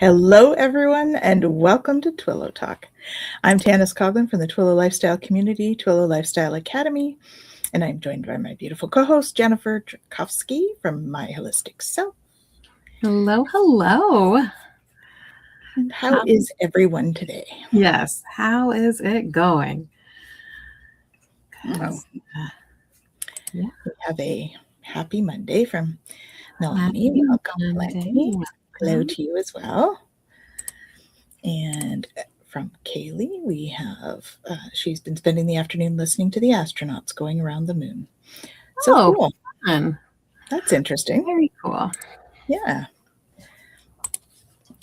Hello, everyone, and welcome to Twillow Talk. I'm Tanys Coughlan from the Twillow Lifestyle Community, Twillow Lifestyle Academy, and I'm joined by my beautiful co-host, Jennifer Jurkofsky from My Holistic Self. Hello, hello. And how is everyone today? Yes, how is it going? Well, we have a happy Monday from Melanie. Welcome, Melanie. Hello to you as well. And from Kaylee, we have, she's been spending the afternoon listening to the astronauts going around the moon. So cool. Fun. That's interesting. Very cool. Yeah.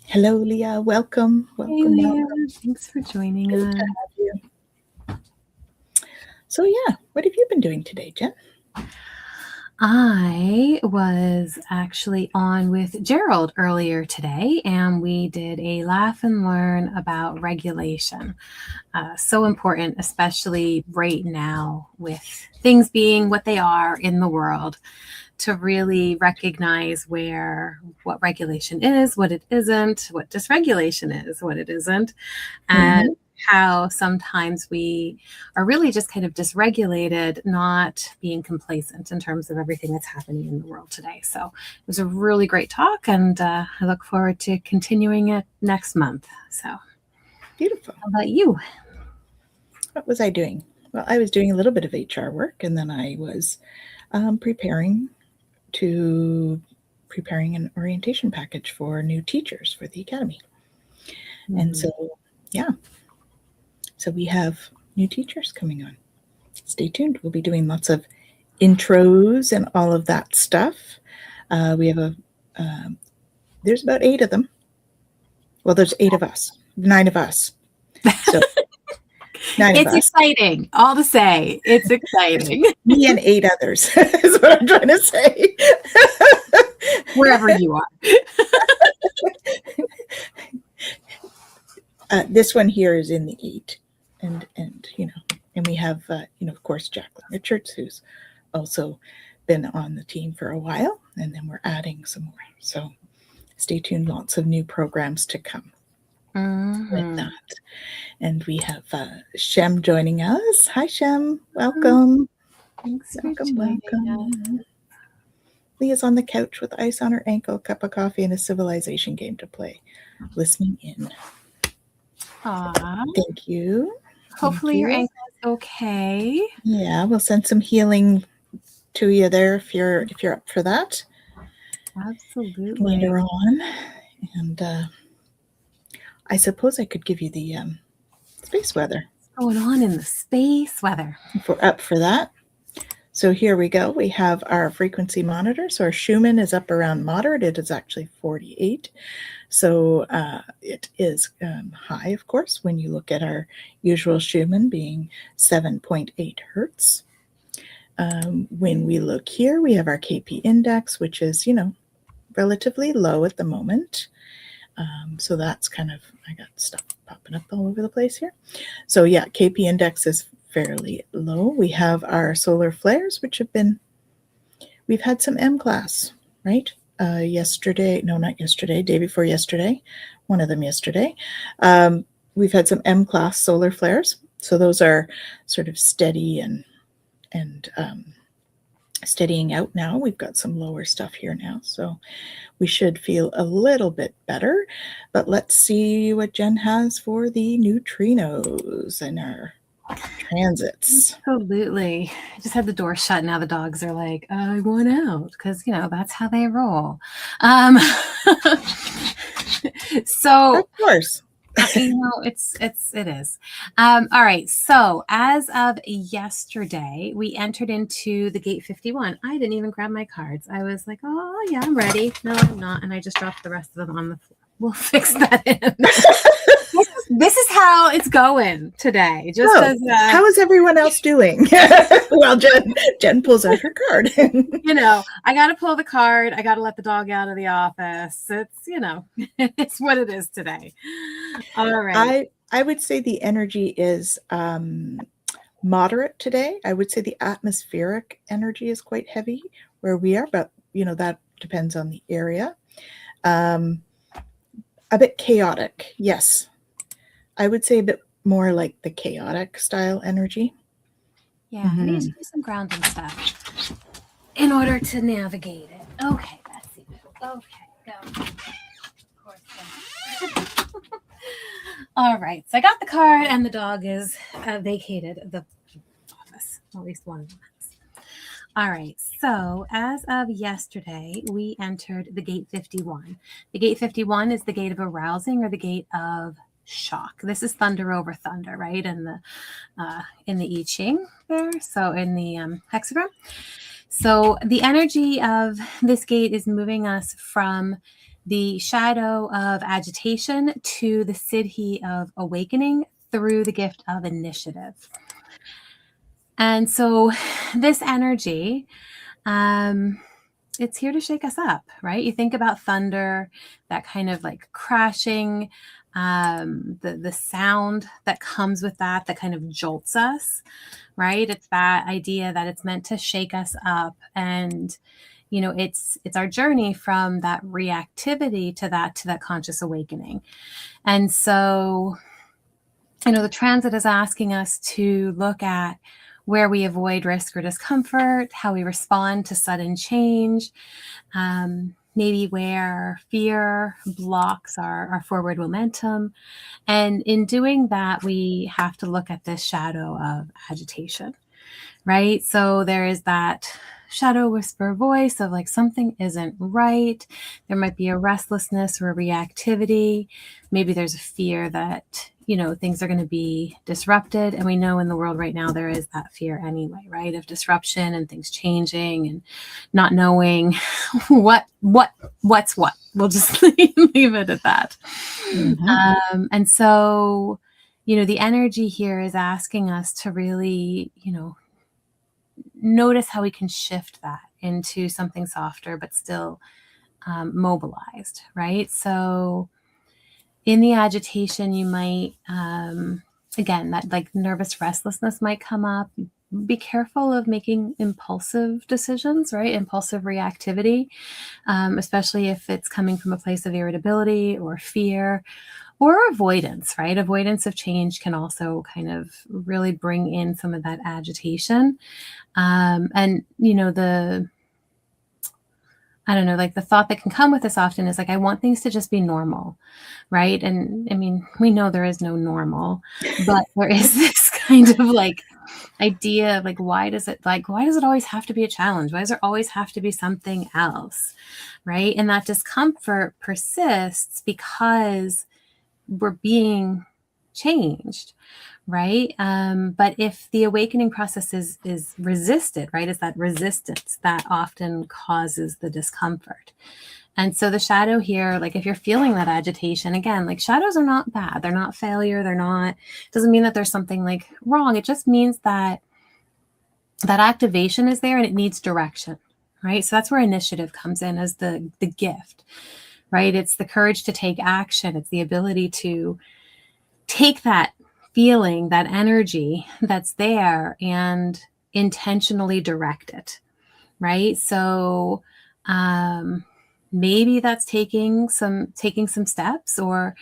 Hello, Leah. Welcome. Hey, Leah. Thanks for joining us. Good to have you. So, yeah, what have you been doing today, Jen? I was actually on with Gerald earlier today, and we did a laugh and learn about regulation. So important, especially right now with things being what they are in the world, to really recognize what regulation is, what it isn't, what dysregulation is, what it isn't, and how sometimes we are really just kind of dysregulated, not being complacent in terms of everything that's happening in the world today. So it was a really great talk, and I look forward to continuing it next month. So beautiful. How about you? What was I doing? Well, I was doing a little bit of HR work, and then I was preparing an orientation package for new teachers for the academy. And so, yeah. So we have new teachers coming on. Stay tuned. We'll be doing lots of intros and all of that stuff. We have there's about 8 of them. Well, there's 8 of us, 9 of us. So 9 of us. It's exciting. All to say, it's exciting. Me and 8 others is what I'm trying to say. Wherever you are. This one here is in the 8. And we have, of course, Jacqueline Richards, who's also been on the team for a while, and then we're adding some more. So stay tuned, lots of new programs to come with that. And we have Shem joining us. Hi, Shem. Welcome. Thanks welcome. Leah's on the couch with ice on her ankle, a cup of coffee, and a civilization game to play. Listening in. Aww. Thank you. Hopefully your ankle is okay. Yeah, we'll send some healing to you there if you're up for that. Absolutely. Later on. And I suppose I could give you the space weather. What's going on in the space weather? If we're up for that. So here we go. We have our frequency monitor. So our Schumann is up around moderate. It is actually 48. So it is high, of course, when you look at our usual Schumann being 7.8 hertz. When we look here, we have our KP index, which is, relatively low at the moment. So that's kind of, I got stuff popping up all over the place here. So yeah, KP index is fairly low. We have our solar flares, which we've had some M class, right? Day before yesterday, one of them yesterday. We've had some M class solar flares. So those are sort of steady and steadying out now. We've got some lower stuff here now. So we should feel a little bit better. But let's see what Jen has for the neutrinos and our transits. Absolutely. I just had the door shut. Now the dogs are like, I want out, because that's how they roll. So of course. It is. All right. So as of yesterday, we entered into the gate 51. I didn't even grab my cards. I was like, oh yeah, I'm ready. No, I'm not. And I just dropped the rest of them on the floor. We'll fix that in. This is how it's going today. How is everyone else doing? Well, Jen pulls out her card. I got to pull the card. I got to let the dog out of the office. It's, it's what it is today. All right. I would say the energy is moderate today. I would say the atmospheric energy is quite heavy where we are, but, that depends on the area. A bit chaotic, yes. I would say a bit more like the chaotic style energy. Yeah, I need to do some grounding stuff in order to navigate it. Okay, let's see. Okay, go. Of course, go. All right, so I got the card, and the dog is vacated the office. At least one of them has. All right, so as of yesterday, we entered the gate 51. The gate 51 is the gate of arousing, or the gate of shock. This is thunder over thunder, right? In the I Ching there, so in the hexagram. So the energy of this gate is moving us from the shadow of agitation to the siddhi of awakening through the gift of initiative. And so this energy, it's here to shake us up, right? You think about thunder, that kind of like crashing, the sound that comes with that kind of jolts us, right? It's that idea that it's meant to shake us up, and it's our journey from that reactivity to that conscious awakening. And so the transit is asking us to look at where we avoid risk or discomfort, how we respond to sudden change, maybe where fear blocks our forward momentum. And in doing that, we have to look at this shadow of agitation, right? So there is that shadow whisper voice of like, something isn't right. There might be a restlessness or a reactivity. Maybe there's a fear that things are going to be disrupted. And we know in the world right now, there is that fear anyway, right? Of disruption and things changing and not knowing what's what. We'll just leave it at that. Mm-hmm. And so, the energy here is asking us to really, notice how we can shift that into something softer, but still mobilized, right? So in the agitation, you might, again, that like nervous restlessness might come up. Be careful of making impulsive decisions, right? Impulsive reactivity, especially if it's coming from a place of irritability or fear or avoidance, right? Avoidance of change can also kind of really bring in some of that agitation. And, the thought that can come with this often is like, I want things to just be normal, right? And I mean, we know there is no normal, but there is this kind of like idea of like, why does it always have to be a challenge? Why does there always have to be something else, right? And that discomfort persists because we're being changed, right? But if the awakening process is resisted, right? It's that resistance that often causes the discomfort. And so the shadow here, like if you're feeling that agitation, again, like shadows are not bad. They're not failure. Doesn't mean that there's something like wrong. It just means that activation is there and it needs direction, right? So that's where initiative comes in as the gift, right? It's the courage to take action. It's the ability to take that feeling, that energy that's there and intentionally direct it, right? So maybe that's taking some steps, or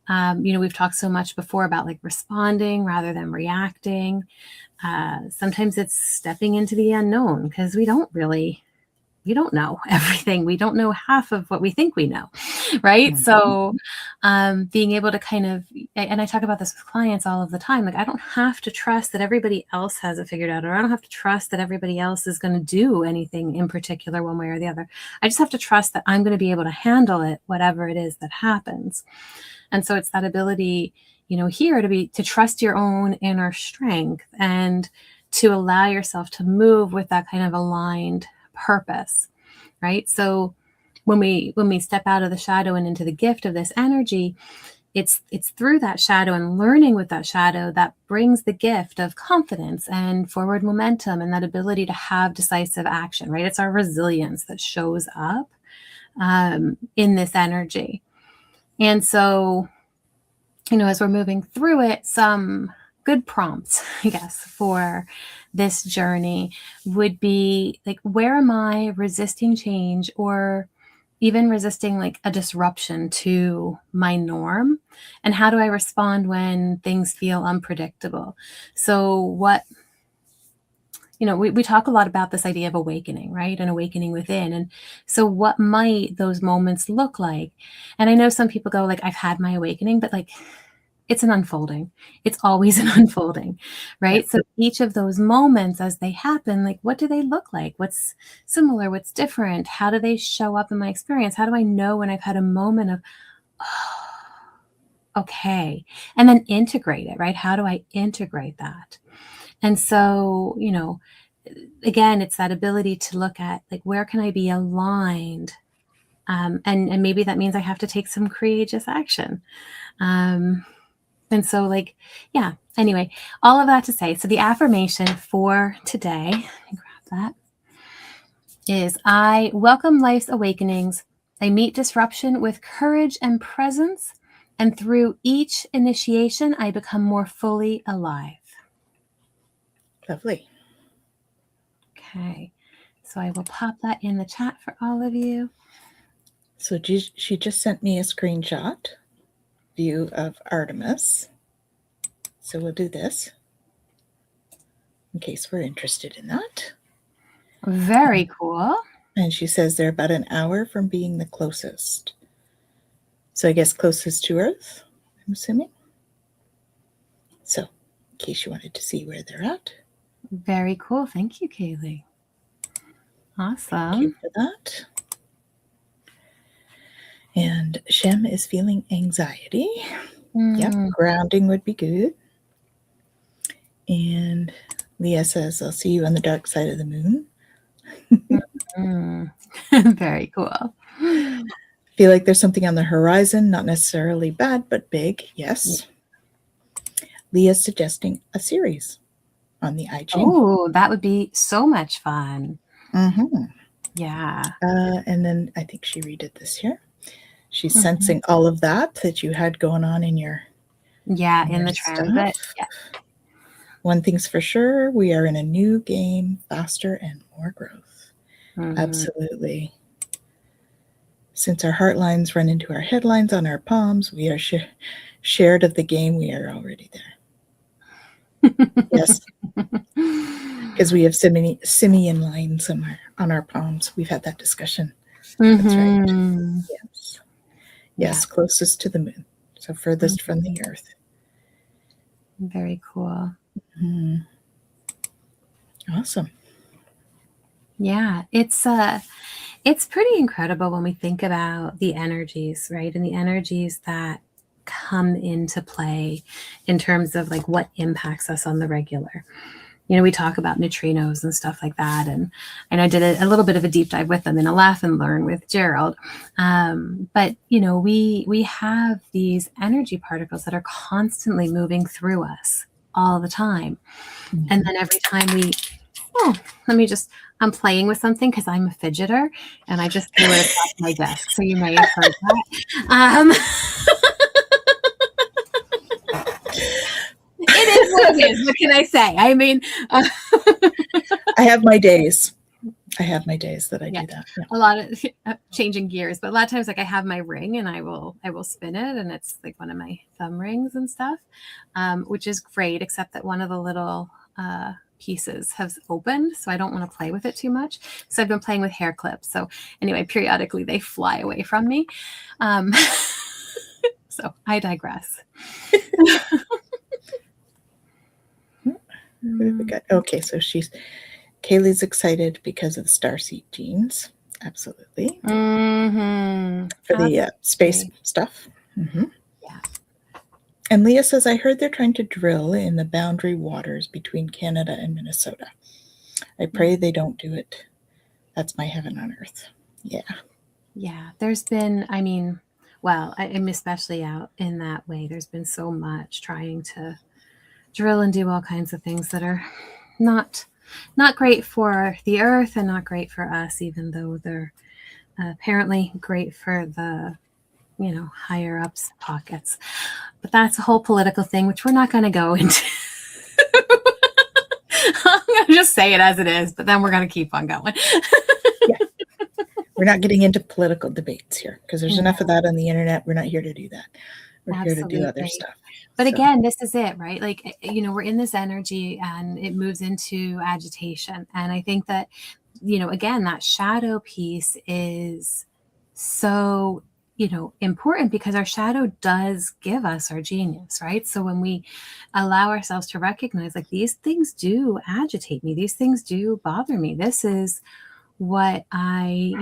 we've talked so much before about like responding rather than reacting. Sometimes it's stepping into the unknown because we don't know everything. We don't know half of what we think we know, right? Mm-hmm. So being able to kind of, and I talk about this with clients all of the time, like I don't have to trust that everybody else has it figured out, or I don't have to trust that everybody else is going to do anything in particular one way or the other. I just have to trust that I'm going to be able to handle it, whatever it is that happens. And so it's that ability, here to trust your own inner strength and to allow yourself to move with that kind of aligned purpose, right? So when we step out of the shadow and into the gift of this energy, it's through that shadow and learning with that shadow that brings the gift of confidence and forward momentum and that ability to have decisive action, right? It's our resilience that shows up in this energy. And so, as we're moving through it, some good prompts, I guess, for this journey would be like, where am I resisting change or even resisting like a disruption to my norm, and how do I respond when things feel unpredictable? So what, we talk a lot about this idea of awakening, right? And awakening within. And so what might those moments look like? And I know some people go like, I've had my awakening, but like, it's an unfolding. It's always an unfolding, right? Yeah. So each of those moments as they happen, like, what do they look like? What's similar? What's different? How do they show up in my experience? How do I know when I've had a moment of, oh, okay, and then integrate it, right? How do I integrate that? And so, again, it's that ability to look at like, where can I be aligned? And maybe that means I have to take some courageous action. And so like, yeah, anyway, all of that to say, so the affirmation for today, let me grab that, is I welcome life's awakenings. I meet disruption with courage and presence. And through each initiation, I become more fully alive. Lovely. Okay, so I will pop that in the chat for all of you. So she just sent me a screenshot view of Artemis. So we'll do this in case we're interested in that. Very cool. And she says they're about an hour from being the closest. So I guess closest to Earth, I'm assuming. So in case you wanted to see where they're at. Very cool. Thank you, Kaylee. Awesome. Thank you for that. And Shem is feeling anxiety. Yep, grounding would be good. And Leah says, I'll see you on the dark side of the moon. Very cool. Feel like there's something on the horizon, not necessarily bad, but big. Yes. Yeah. Leah's suggesting a series on the I Ching. Oh, that would be so much fun. Mm-hmm. Yeah. And then I think she redid this here. She's sensing all of that you had going on in your in the transit. Yeah. One thing's for sure, we are in a new game, faster and more growth. Absolutely. Since our heart lines run into our headlines on our palms, we are shared of the game. We are already there. Yes. Because we have simian lines somewhere on our palms. We've had that discussion. That's right. Yes. Yes, closest to the moon. So furthest from the earth. Very cool. Awesome. Yeah, it's pretty incredible when we think about the energies, right? And the energies that come into play in terms of like what impacts us on the regular. We talk about neutrinos and stuff like that. And I did a little bit of a deep dive with them in a laugh and learn with Gerald. But, we have these energy particles that are constantly moving through us all the time. And then every time I'm playing with something because I'm a fidgeter and I just threw it across my desk. So you may have heard that. It is what it is. What can I say? I mean, I have my days. That I do that. Yeah. A lot of changing gears, but a lot of times, like I have my ring and I will spin it, and it's like one of my thumb rings and stuff, which is great. Except that one of the little pieces has opened, so I don't want to play with it too much. So I've been playing with hair clips. So anyway, periodically they fly away from me. So I digress. Okay, so Kaylee's excited because of the starseed genes. Absolutely. For the space stuff. Yeah. And Leah says, I heard they're trying to drill in the boundary waters between Canada and Minnesota. I pray they don't do it. That's my heaven on earth. Yeah. Yeah. There's been, I'm especially out in that way. There's been so much trying to drill and do all kinds of things that are not great for the earth and not great for us, even though they're apparently great for the higher ups pockets. But that's a whole political thing, which we're not going to go into. I'm going to just say it as it is, but then we're going to keep on going. Yeah. We're not getting into political debates here because there's enough of that on the internet. We're not here to do that. We're here to do other stuff. But again, this is it, right? Like, we're in this energy and it moves into agitation. And I think that, again, that shadow piece is so, important because our shadow does give us our genius, right? So when we allow ourselves to recognize, like, these things do agitate me, these things do bother me. This is what I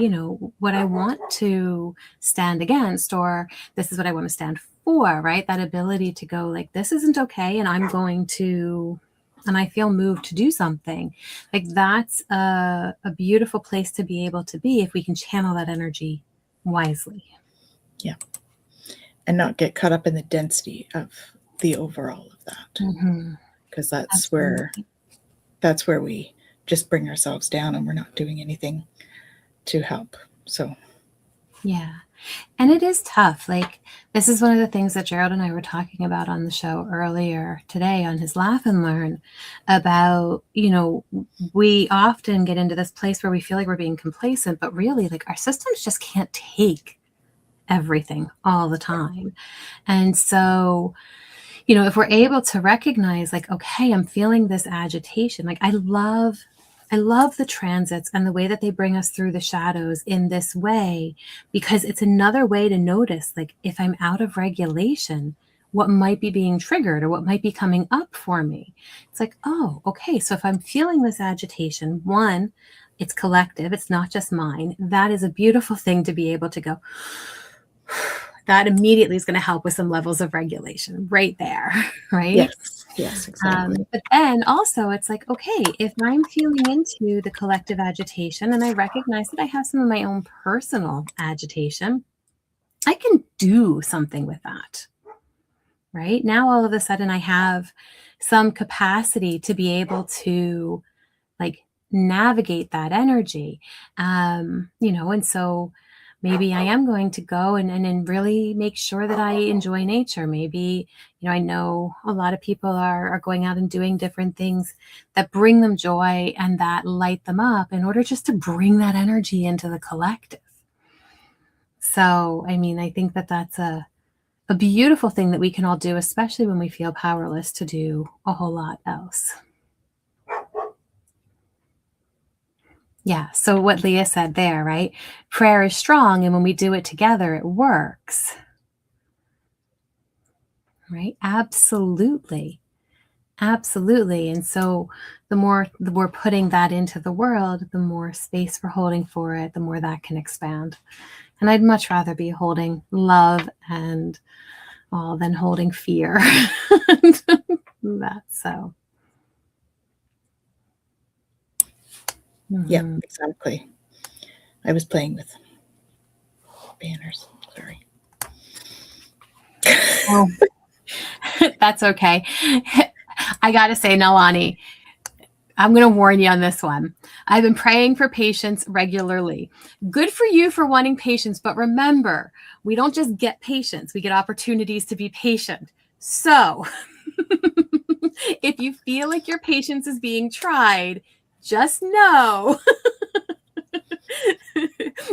want to stand against, or this is what I want to stand for, right? That ability to go, like, this isn't okay, and I'm going to, and I feel moved to do something. Like, that's a beautiful place to be able to be if we can channel that energy wisely. Yeah. And not get caught up in the density of the overall of that. Because that's where we just bring ourselves down and we're not doing anything to help. So yeah. And it is tough. Like, this is one of the things that Gerald and I were talking about on the show earlier today on his Laugh and Learn about, we often get into this place where we feel like we're being complacent, but really, like, our systems just can't take everything all the time. And so, if we're able to recognize, like, okay, I'm feeling this agitation. Like, I love the transits and the way that they bring us through the shadows in this way, because it's another way to notice, like, if I'm out of regulation, what might be being triggered or what might be coming up for me. It's like, oh, okay. So if I'm feeling this agitation, one, it's collective. It's not just mine. That is a beautiful thing to be able to go, that immediately is going to help with some levels of regulation right there, right? Yes, exactly. But then also it's like, okay, if I'm feeling into the collective agitation and I recognize that I have some of my own personal agitation, I can do something with that, right? Now, all of a sudden I have some capacity to be able to, like, navigate that energy, and so maybe I am going to go and really make sure that I enjoy nature. Maybe, I know a lot of people are going out and doing different things that bring them joy and that light them up in order just to bring that energy into the collective. So, I mean, I think that that's a beautiful thing that we can all do, especially when we feel powerless to do a whole lot else. Yeah. So what Leah said there, right? Prayer is strong, and when we do it together, it works. Right? Absolutely. Absolutely. And so the more we're putting that into the world, the more space we're holding for it, the more that can expand. And I'd much rather be holding love and than holding fear. That's so. Yeah, exactly. I was playing with banners. Sorry. Oh, that's okay. I got to say, Nalani, I'm going to warn you on this one. I've been praying for patience regularly. Good for you for wanting patience, but remember, we don't just get patience. We get opportunities to be patient. So if you feel like your patience is being tried, just know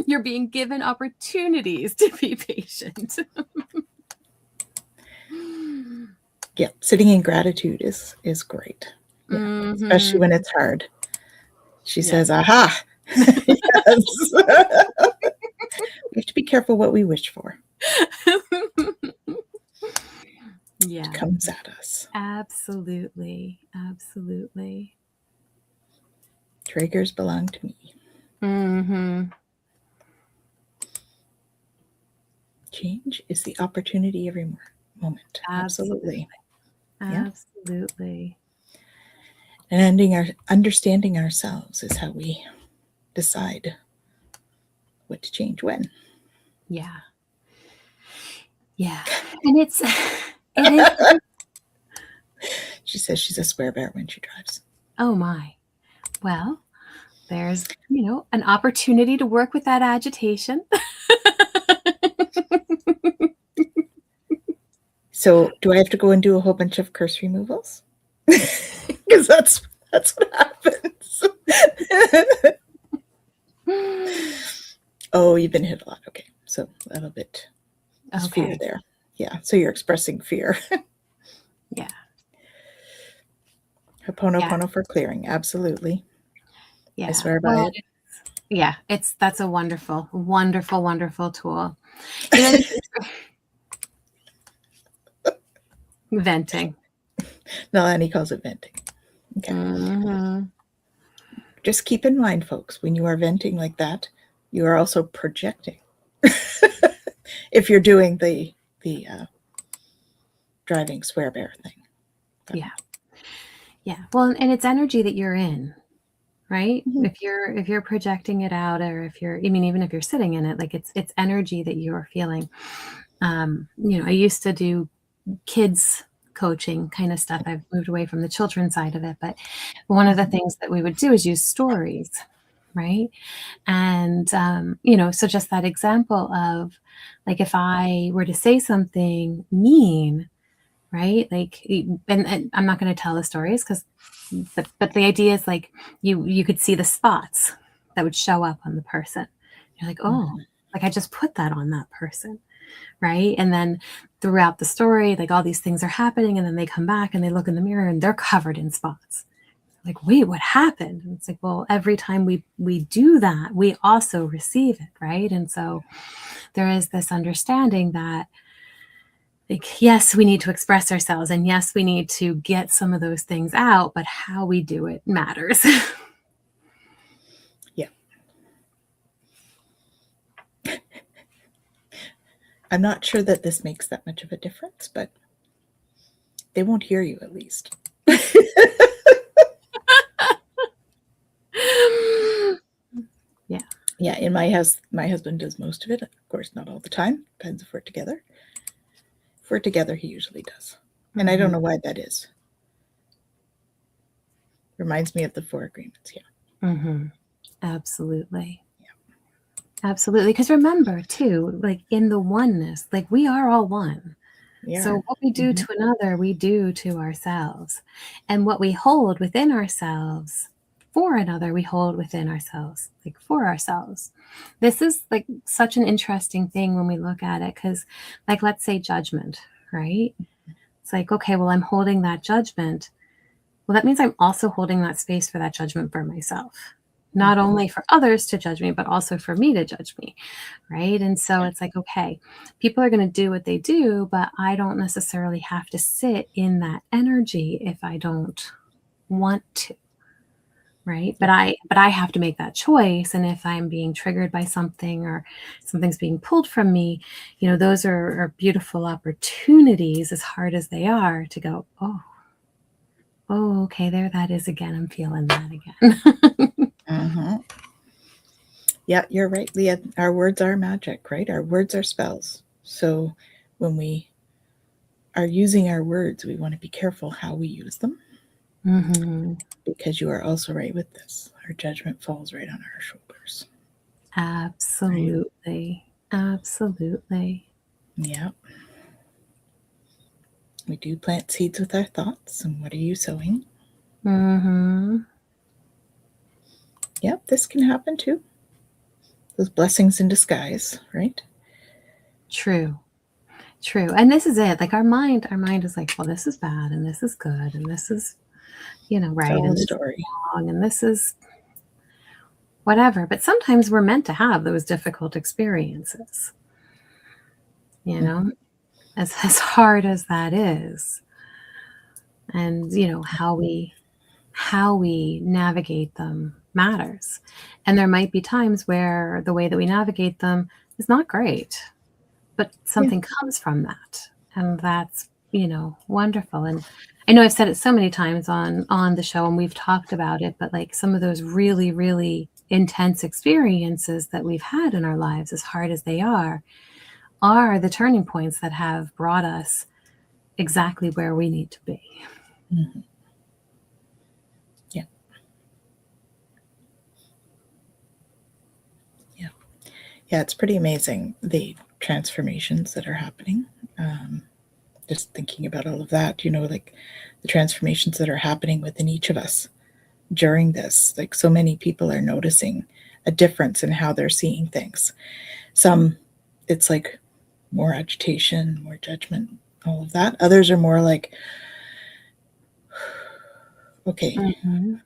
you're being given opportunities to be patient. Yeah, sitting in gratitude is great. Yeah, especially when it's hard. She says, aha. Yes. We have to be careful what we wish for. Yeah. It comes at us. Absolutely. Absolutely. Triggers belong to me. Change is the opportunity every moment. Absolutely. Absolutely. And understanding ourselves is how we decide what to change when. Yeah. Yeah. And it is. She says she's a swear bear when she drives. Oh my. Well, there's, an opportunity to work with that agitation. So do I have to go and do a whole bunch of curse removals? Because that's what happens. Oh, you've been hit a lot. Okay. So a little bit of fear Okay. there. Yeah. So you're expressing fear. Yeah. Ho'oponopono for clearing. Absolutely. Yeah. I swear by it. Yeah. That's a wonderful, wonderful, wonderful tool. You know, venting. Melanie calls it venting. Okay. Mm-hmm. Just keep in mind, folks, when you are venting like that, you are also projecting. If you're doing the driving swear bear thing. But, Yeah. Well, and it's energy that you're in, right? Mhm. If you're projecting it out, or if you're, I mean, even if you're sitting in it, like it's energy that you're feeling. You know, I used to do kids coaching kind of stuff. I've moved away from the children's side of it, but one of the things that we would do is use stories, right? And you know, so just that example of, like, if I were to say something mean, right? Like, and I'm not going to tell the stories because, but the idea is, like, you could see the spots that would show up on the person. You're like, oh, like I just put that on that person, right? And then throughout the story, like, all these things are happening, and then they come back and they look in the mirror and they're covered in spots. Like, wait, what happened? And it's like, well, every time we do that, we also receive it, right? And so there is this understanding that, like, yes, we need to express ourselves, and yes, we need to get some of those things out, but how we do it matters. Yeah. I'm not sure that this makes that much of a difference, but they won't hear you at least. Yeah. Yeah, in my house, my husband does most of it. Of course, not all the time. Depends if we're together. If we're together, he usually does. And I don't know why that is. Reminds me of the 4 agreements. Yeah. Mm-hmm. Absolutely. Yeah. Absolutely. Because remember, too, like, in the oneness, like, we are all one. Yeah. So what we do to another, we do to ourselves. And what we hold within ourselves for another, we hold within ourselves, like, for ourselves. This is, like, such an interesting thing when we look at it, because, like, let's say judgment, right? It's like, okay, well, I'm holding that judgment. Well, that means I'm also holding that space for that judgment for myself. Not only for others to judge me, but also for me to judge me, right? And so it's like, okay, people are going to do what they do, but I don't necessarily have to sit in that energy if I don't want to, right? But I have to make that choice. And if I'm being triggered by something, or something's being pulled from me, you know, those are beautiful opportunities, as hard as they are, to go, oh, okay, there that is again. I'm feeling that again. Yeah, you're right, Leah. Our words are magic, right? Our words are spells. So when we are using our words, we want to be careful how we use them. Because you are also right with this. Our judgment falls right on our shoulders. Absolutely. Right? Absolutely. Yeah. We do plant seeds with our thoughts. And what are you sowing? Yep, this can happen too. Those blessings in disguise, right? True. And this is it. Like, our mind is like, well, this is bad, and this is good, and this is, you know, right, and this story. is wrong, and this is whatever. But sometimes we're meant to have those difficult experiences, you know, as hard as that is. And, you know, how we navigate them matters. And there might be times where the way that we navigate them is not great, but something comes from that. And that's, you know, wonderful. And I know I've said it so many times on the show, and we've talked about it, but, like, some of those really, really intense experiences that we've had in our lives, as hard as they are the turning points that have brought us exactly where we need to be. Yeah, it's pretty amazing, the transformations that are happening. Just thinking about all of that, you know, like the transformations that are happening within each of us during this. Like, so many people are noticing a difference in how they're seeing things. Some, it's like more agitation, more judgment, all of that. Others are more like, okay, I'm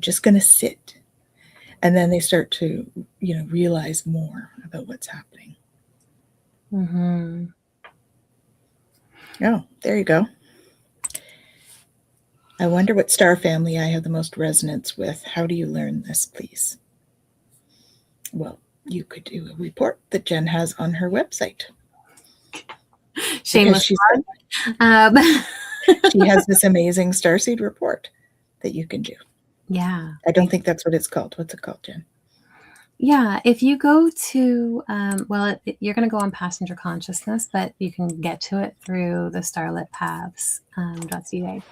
just going to sit. And then they start to, realize more about what's happening. Oh, there you go. I wonder what star family I have the most resonance with. How do you learn this, please? Well, you could do a report that Jen has on her website. Shameless. She has this amazing starseed report that you can do. Yeah. I don't think that's what it's called. What's it called, Jen? Yeah, if you go to, you're going to go on Passenger Consciousness, but you can get to it through the starlitpaths.ca.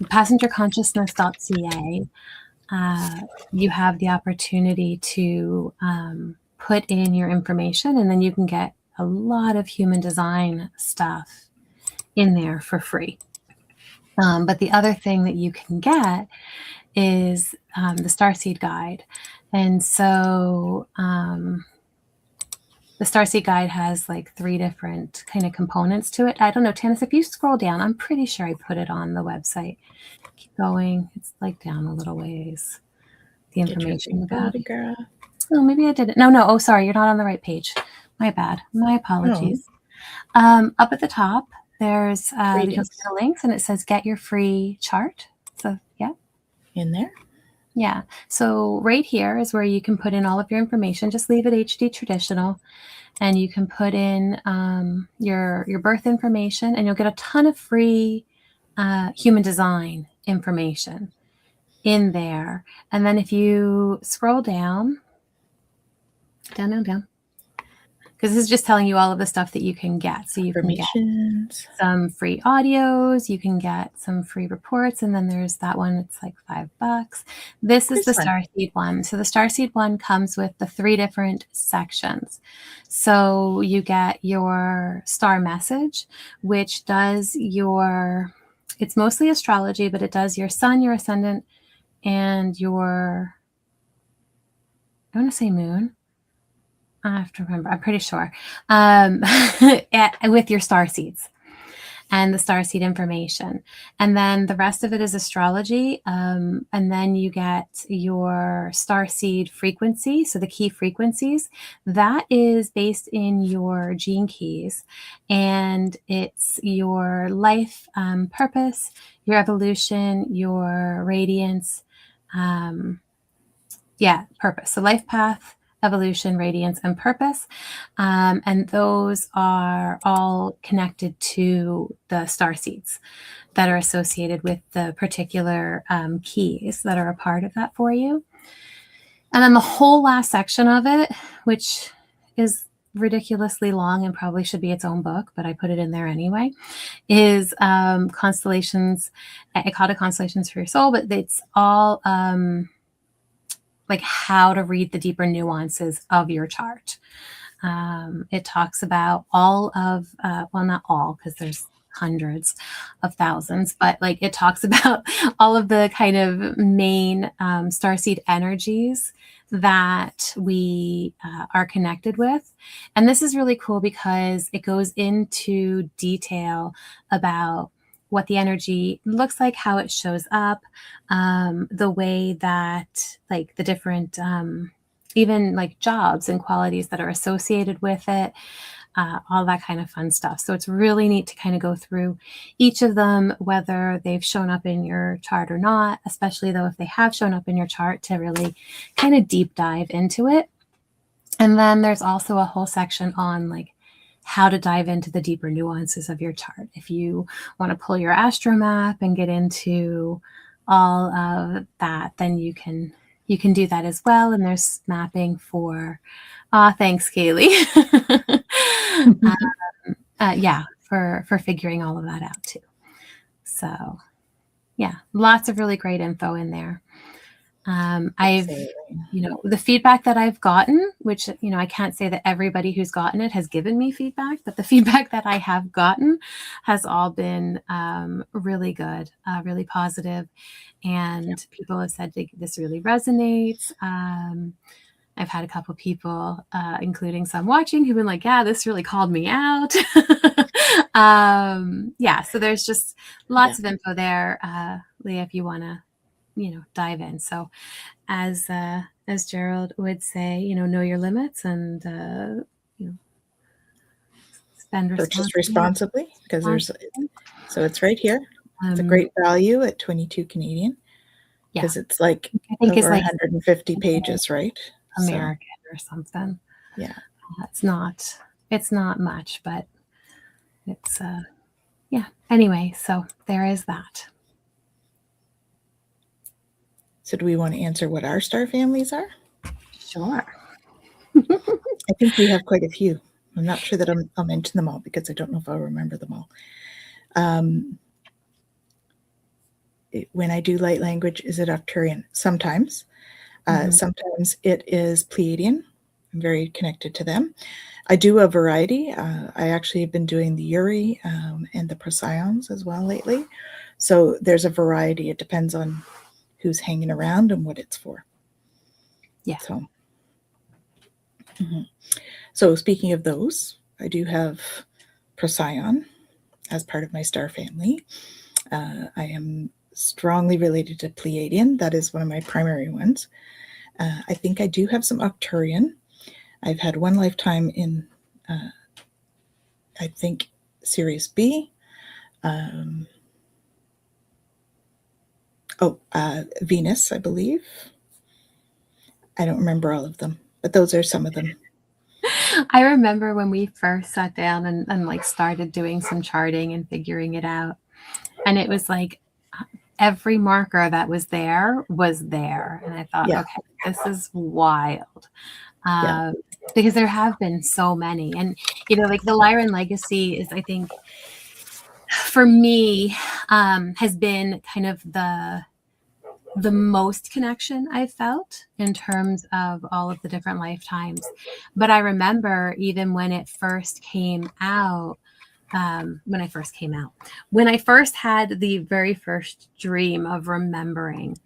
Passengerconsciousness.ca, you have the opportunity to put in your information, and then you can get a lot of human design stuff in there for free. But the other thing that you can get is the Starseed Guide. And so the Starseed Guide has like 3 different kind of components to it. I don't know, Tanys, if you scroll down, I'm pretty sure I put it on the website. Keep going. It's like down a little ways. The information about it. Oh, maybe I didn't. No. Oh, sorry. You're not on the right page. My bad. My apologies. Up at the top, there's links, and it says get your free chart. So, yeah. In there? Yeah. So right here is where you can put in all of your information. Just leave it HD traditional, and you can put in your birth information, and you'll get a ton of free human design information in there. And then if you scroll down, because this is just telling you all of the stuff that you can get. So you can get some free audios, you can get some free reports, and then there's that one, it's like $5. This is the Starseed one. So the Starseed one comes with the 3 different sections. So you get your star message, which does it's mostly astrology, but it does your sun, your ascendant, and your, I want to say moon. I have to remember. I'm pretty sure. With your star seeds and the star seed information. And then the rest of it is astrology. And then you get your star seed frequency. So the key frequencies, that is based in your gene keys. And it's your life purpose, your evolution, your radiance. Purpose. So life path, evolution, radiance, and purpose. And those are all connected to the star seeds that are associated with the particular keys that are a part of that for you. And then the whole last section of it, which is ridiculously long and probably should be its own book, but I put it in there anyway, is constellations. I called it Constellations for Your Soul, but it's all like how to read the deeper nuances of your chart. It talks about all of, not all, because there's hundreds of thousands, but like it talks about all of the kind of main starseed energies that we are connected with. And this is really cool because it goes into detail about what the energy looks like, how it shows up, the way that like the different, even like jobs and qualities that are associated with it, all that kind of fun stuff. So it's really neat to kind of go through each of them, whether they've shown up in your chart or not, especially though if they have shown up in your chart, to really kind of deep dive into it. And then there's also a whole section on like how to dive into the deeper nuances of your chart. If you want to pull your astro map and get into all of that, then you can do that as well. And there's mapping for, thanks, Kaylee. For figuring all of that out too. So yeah, lots of really great info in there. I've, the feedback that I've gotten, which, I can't say that everybody who's gotten it has given me feedback, but the feedback that I have gotten has all been really good, really positive. And people have said this really resonates. I've had a couple people, including some watching, who've been like, yeah, this really called me out. So there's just lots of info there, Leah, if you want to, dive in. So as Gerald would say, know your limits and, spend purchase responsibly, because so it's right here. It's a great value at 22 Canadian, because it's like over 150 pages, right? American or something. Yeah. It's not much, but it's, Anyway, so there is that. So do we want to answer what our star families are? Sure. I think we have quite a few. I'm not sure that I'll mention them all, because I don't know if I'll remember them all. When I do light language, is it Arcturian? Sometimes. Sometimes it is Pleiadian. I'm very connected to them. I do a variety. I actually have been doing the Uri and the Procyon as well lately. So there's a variety. It depends on who's hanging around and what it's for. Yeah. So speaking of those, I do have Procyon as part of my star family. I am strongly related to Pleiadian. That is one of my primary ones. I think I do have some Arcturian. I've had one lifetime in, I think, Sirius B. Venus, I believe. I don't remember all of them, but those are some of them. I remember when we first sat down and started doing some charting and figuring it out. And it was like every marker that was there. And I thought, okay, this is wild. Because there have been so many. And, the Lyran legacy is, I think, for me, has been kind of the most connection I've felt in terms of all of the different lifetimes. But I remember even when it first came out, when I first had the very first dream of remembering,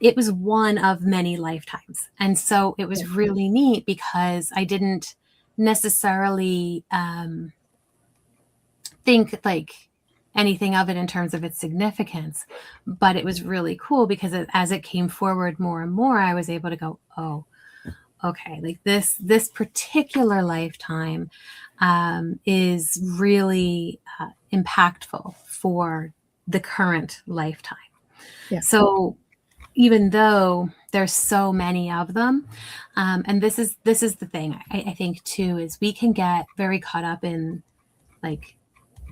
it was one of many lifetimes. And so it was really neat, because I didn't necessarily think anything of it in terms of its significance, but it was really cool, because as it came forward more and more, I was able to go, oh, okay, this particular lifetime is really impactful for the current lifetime. So even though there's so many of them, and this is the thing, I think too, is we can get very caught up in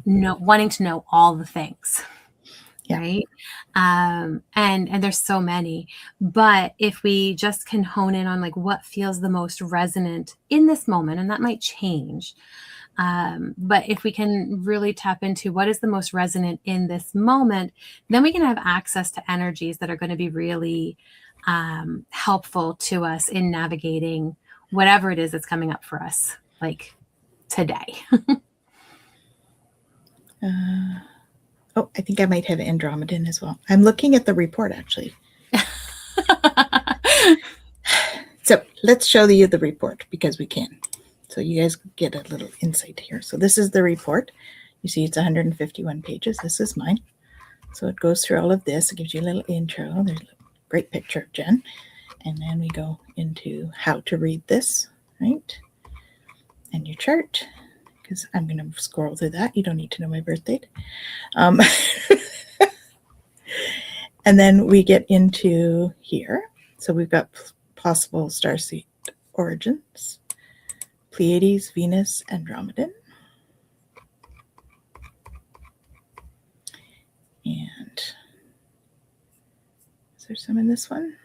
wanting to know all the things, right? And there's so many, but if we just can hone in on what feels the most resonant in this moment, and that might change, but if we can really tap into what is the most resonant in this moment, then we can have access to energies that are going to be really helpful to us in navigating whatever it is that's coming up for us, today. I think I might have Andromedan as well. I'm looking at the report, actually. So let's show you the report, because we can. So you guys get a little insight here. So this is the report. You see it's 151 pages. This is mine. So it goes through all of this. It gives you a little intro. There's a great picture of Jen. And then we go into how to read this, right? And your chart, because I'm going to scroll through that. You don't need to know my birth date. And then we get into here. So we've got possible starseed origins, Pleiades, Venus, Andromedan. And is there some in this one?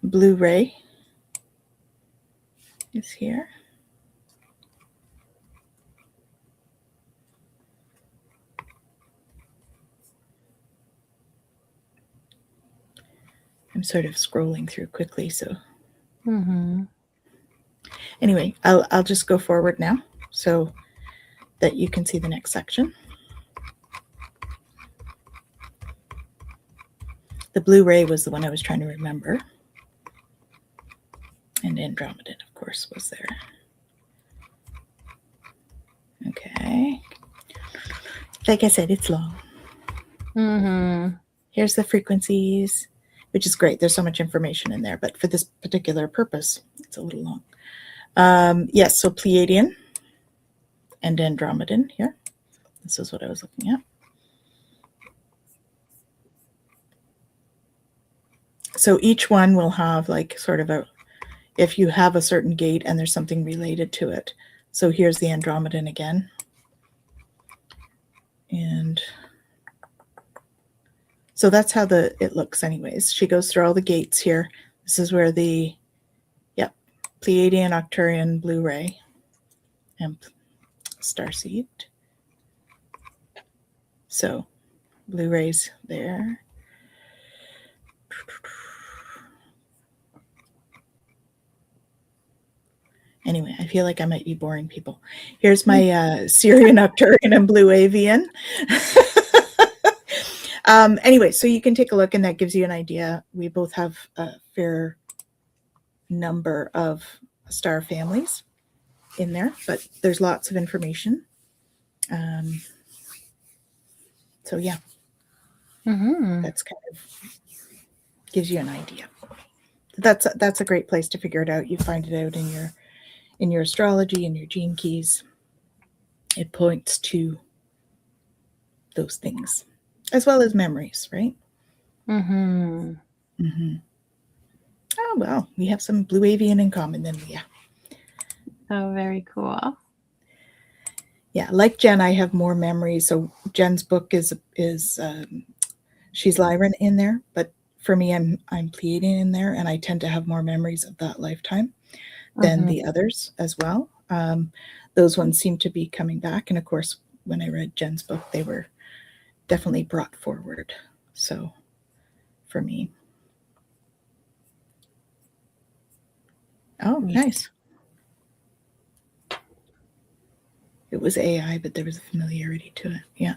Blue ray is here. I'm sort of scrolling through quickly, so Mhm. anyway, I'll just go forward now so that you can see the next section. The blue ray was the one I was trying to remember. And Andromedan, of course, was there. Okay. Like I said, it's long. Mhm. Here's the frequencies, which is great. There's so much information in there, but for this particular purpose, it's a little long. Yes, so Pleiadian and Andromedan here. This is what I was looking at. So each one will have like sort of a, if you have a certain gate and there's something related to it. So here's the Andromedan again. And so that's how it looks anyways. She goes through all the gates here. This is where the, Pleiadian, Arcturian, Blue Ray, and Starseed. So Blue Ray's there. Anyway, I feel like I might be boring people. Here's my Syrian, Arcturian, and Blue Avian. Anyway, so you can take a look, and that gives you an idea. We both have a fair number of star families in there, but there's lots of information. So yeah, that's kind of gives you an idea. That's a great place to figure it out. You find it out in your astrology and your gene keys. It points to those things, as well as memories, right? Oh well, we have some Blue Avian in common then. Yeah. Oh, very cool. Yeah, like Jen, I have more memories. So Jen's book is she's Lyran in there, but for me, I'm Pleiadian in there, and I tend to have more memories of that lifetime than the others as well. Those ones seem to be coming back, and of course, when I read Jen's book, they were definitely brought forward. So for me, nice. It was AI, but there was a familiarity to it. Yeah.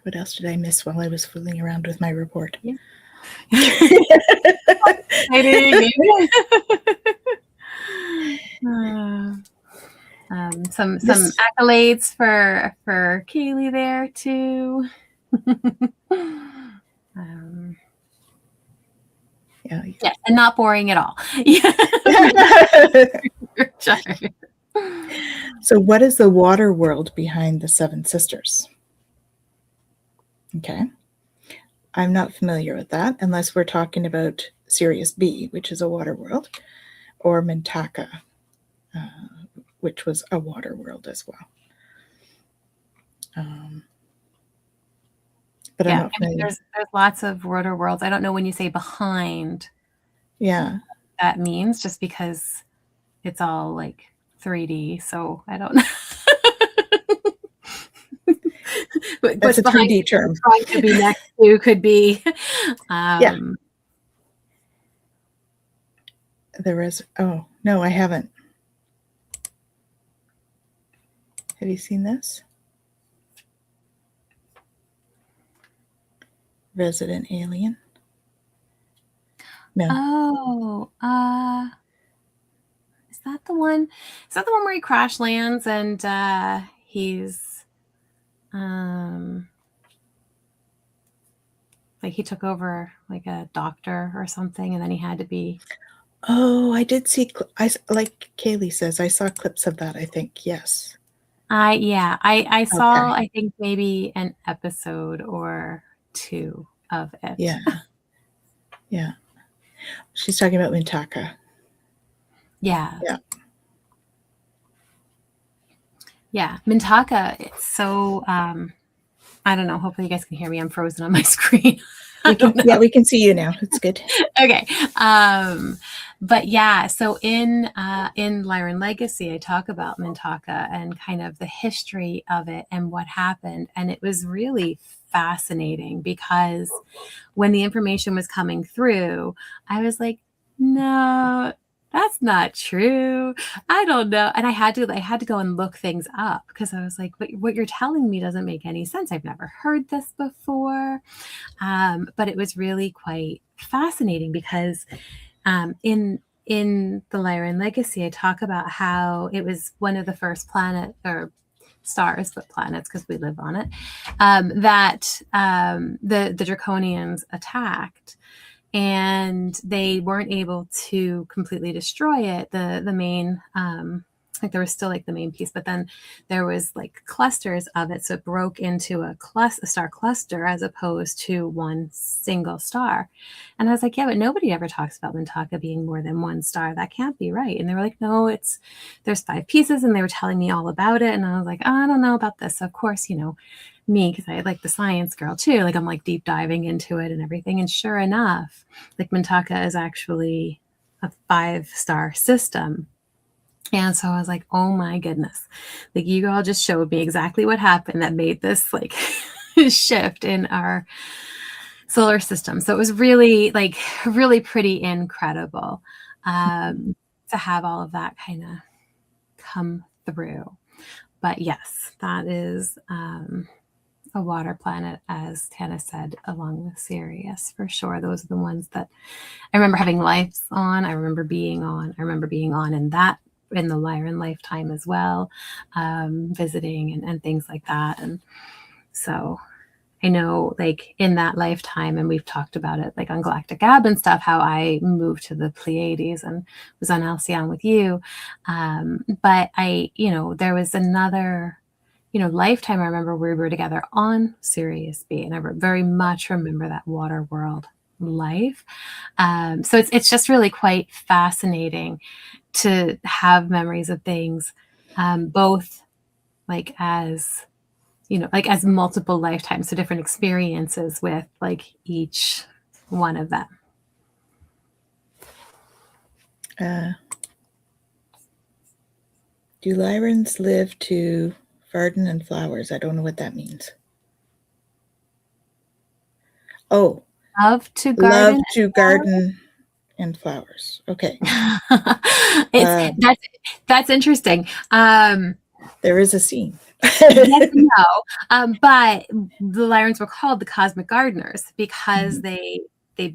What else did I miss while I was fooling around with my report? Yeah. Some accolades for Kaylee there too. Yeah, and not boring at all. So what is the water world behind the Seven Sisters? Okay. I'm not familiar with that unless we're talking about Sirius B, which is a water world, or Mintaka, which was a water world as well. But I'm not familiar. There's lots of water worlds. I don't know when you say behind. Yeah. That means, just because it's all like 3D, so I don't know. That's a 3D term. Trying to be next to could be. Yeah. There is. Oh no, I haven't. Have you seen this? Resident Alien. No. Oh, is that the one? Is that the one where he crash lands and he's like he took over like a doctor or something, and then he had to be. Oh, I did see. Like Kaylee says, I saw clips of that. I think yes. I saw. I think maybe an episode or two of it. Yeah. Yeah. She's talking about Mintaka. Yeah. Yeah. Yeah. Mintaka, it's so, I don't know. Hopefully you guys can hear me. I'm frozen on my screen. We can see you now. It's good. Okay. But yeah, so in Lyran Legacy, I talk about Mintaka and kind of the history of it and what happened. And it was really fascinating because when the information was coming through, I was like, no, that's not true. I don't know. And I had to go and look things up because I was like, what you're telling me doesn't make any sense. I've never heard this before. But it was really quite fascinating because in the Lyran Legacy, I talk about how it was one of the first planet or stars, but planets because we live on it, that the Draconians attacked, and they weren't able to completely destroy it. The main like there was still like the main piece, but then there was like clusters of it, so it broke into a star cluster as opposed to one single star. And I was like, yeah, but nobody ever talks about Mintaka being more than one star. That can't be right. And they were like, no, there's 5 pieces, and they were telling me all about it, and I was like, oh, I don't know about this. So of course, me, because I like the science girl too, like I'm like deep diving into it and everything, and sure enough, like Mintaka is actually a 5-star system. And so I was like, oh my goodness, like you all just showed me exactly what happened that made this like shift in our solar system. So it was really pretty incredible to have all of that kind of come through. But yes, that is a water planet, as Tanys said, along with Sirius, for sure. Those are the ones that I remember having lives on. I remember being on in the Lyran lifetime as well, visiting and things like that. And so I know, like in that lifetime, and we've talked about it like on Galactic Gab and stuff, how I moved to the Pleiades and was on Alcyon with you. But there was another lifetime I remember we were together on Sirius B, and I very much remember that water world life. So it's just really quite fascinating to have memories of things, both like as as multiple lifetimes, so different experiences with like each one of them. Do Lyrans live to garden and flowers? I don't know what that means. Oh, love to garden and flowers. Okay. That's interesting. There is a scene. Yes and no. But the Lyrans were called the cosmic gardeners because they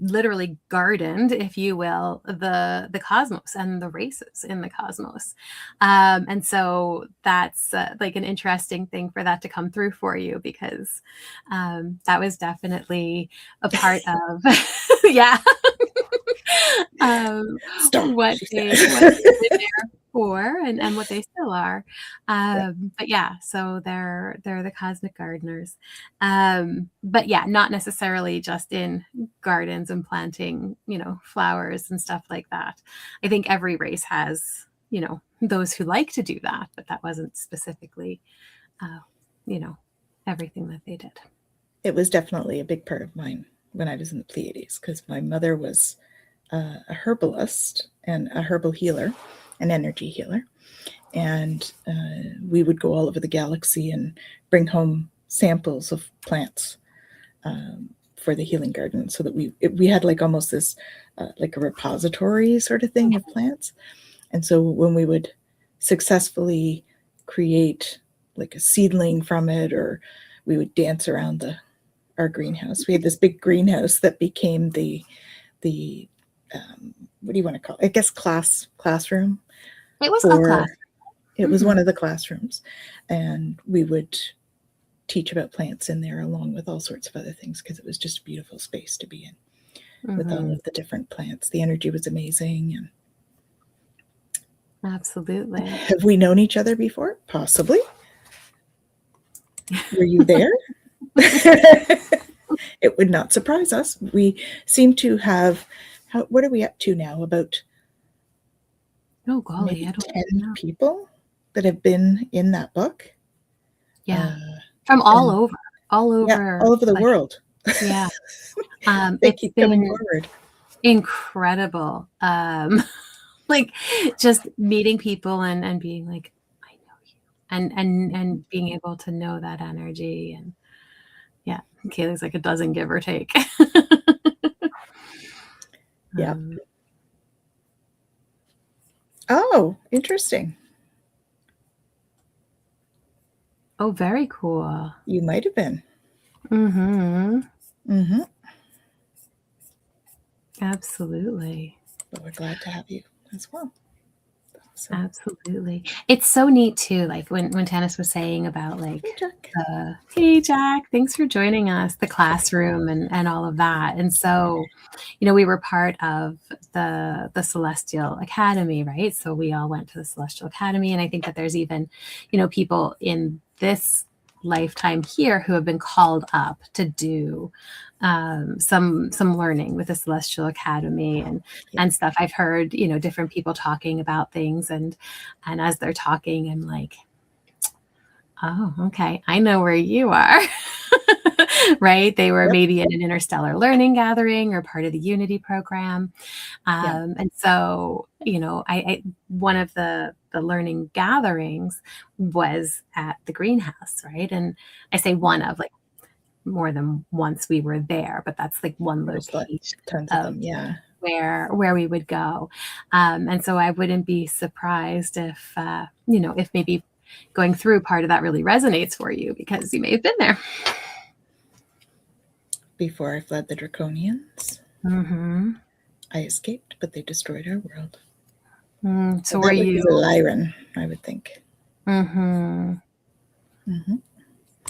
literally gardened, if you will, the cosmos and the races in the cosmos. And so that's like an interesting thing for that to come through for you, because that was definitely a part of yeah. What they did there for and what they still are. But yeah, so they're the cosmic gardeners. But yeah, not necessarily just in gardens and planting, flowers and stuff like that. I think every race has, those who like to do that, but that wasn't specifically, everything that they did. It was definitely a big part of mine when I was in the Pleiades, because my mother was a herbalist and a herbal healer, an energy healer. And we would go all over the galaxy and bring home samples of plants for the healing garden, so that we had like almost this like a repository sort of thing of plants. And so when we would successfully create like a seedling from it, or we would dance around our greenhouse. We had this big greenhouse that became the what do you want to call it? I guess classroom. It was a class. It was one of the classrooms, and we would teach about plants in there along with all sorts of other things, because it was just a beautiful space to be in with all of the different plants. The energy was amazing. And absolutely. Have we known each other before? Possibly. Were you there? It would not surprise us. We seem to have, what are we up to now? About oh golly, maybe I don't 10 know. people that have been in that book. Yeah, from all over. Yeah, all over the world. Yeah. They keep coming forward. Incredible. Like just meeting people and being like, I know you, and being able to know that energy, and yeah, Kaylee's like a dozen, give or take. Yeah. Oh, interesting. Oh, very cool. You might have been. Mm-hmm. Mm-hmm. Absolutely. But we're glad to have you as well. So, absolutely. It's so neat too. Like when Tanys was saying about like, hey, Jack. Hey Jack, thanks for joining us, the classroom and all of that. And so, we were part of the Celestial Academy, right? So we all went to the Celestial Academy. And I think that there's even, people in this lifetime here who have been called up to do some learning with the Celestial Academy and stuff. I've heard, different people talking about things and as they're talking, I'm like, oh, okay, I know where you are. Right? They were maybe in an interstellar learning gathering or part of the Unity program. And so, I one of the learning gatherings was at the greenhouse, right? And I say one of, like, more than once we were there, but that's like one location Tons of them, yeah. Where we would go. And so I wouldn't be surprised if, if maybe going through part of that really resonates for you because you may have been there. Before I fled the Draconians, I escaped, but they destroyed our world. So were you Lyran, I would think.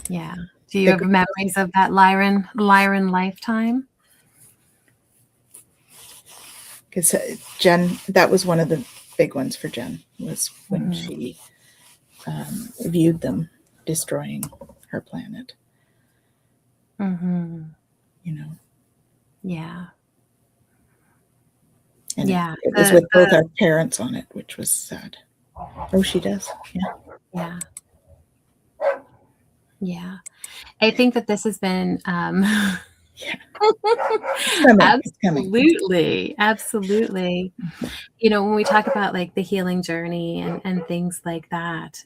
Yeah. Do you have memories of that Lyran lifetime? Because Jen, that was one of the big ones for Jen, was when she viewed them destroying her planet. Yeah. And it was with both our parents on it, which was sad. Oh, she does. Yeah. Yeah. I think that this has been absolutely. When we talk about like the healing journey and things like that,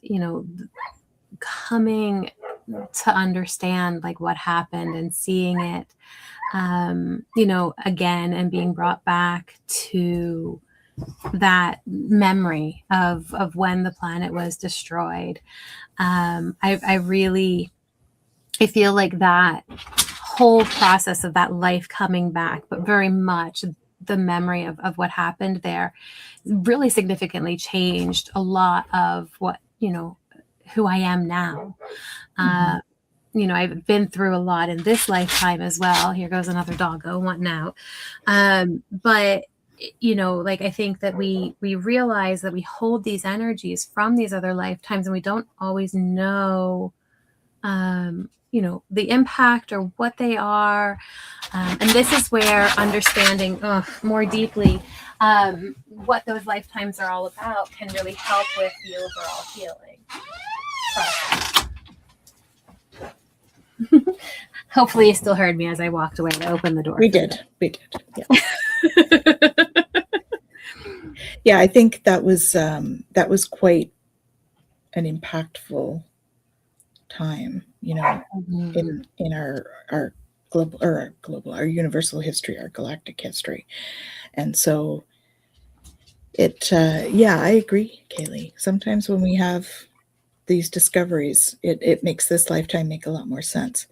coming to understand like what happened and seeing it again and being brought back to that memory of when the planet was destroyed. I feel like that whole process of that life coming back, but very much the memory of what happened there really significantly changed a lot of what, who I am now. I've been through a lot in this lifetime as well. Here goes another doggo wanting out. But I think that we realize that we hold these energies from these other lifetimes and we don't always know, the impact or what they are. And this is where understanding more deeply what those lifetimes are all about can really help with the overall healing process. Hopefully you still heard me as I walked away to open the door. We did. Yeah. Yeah, I think that was quite an impactful time, in our our universal history, our galactic history. And so I agree, Kaylee. Sometimes when we have these discoveries, it makes this lifetime make a lot more sense.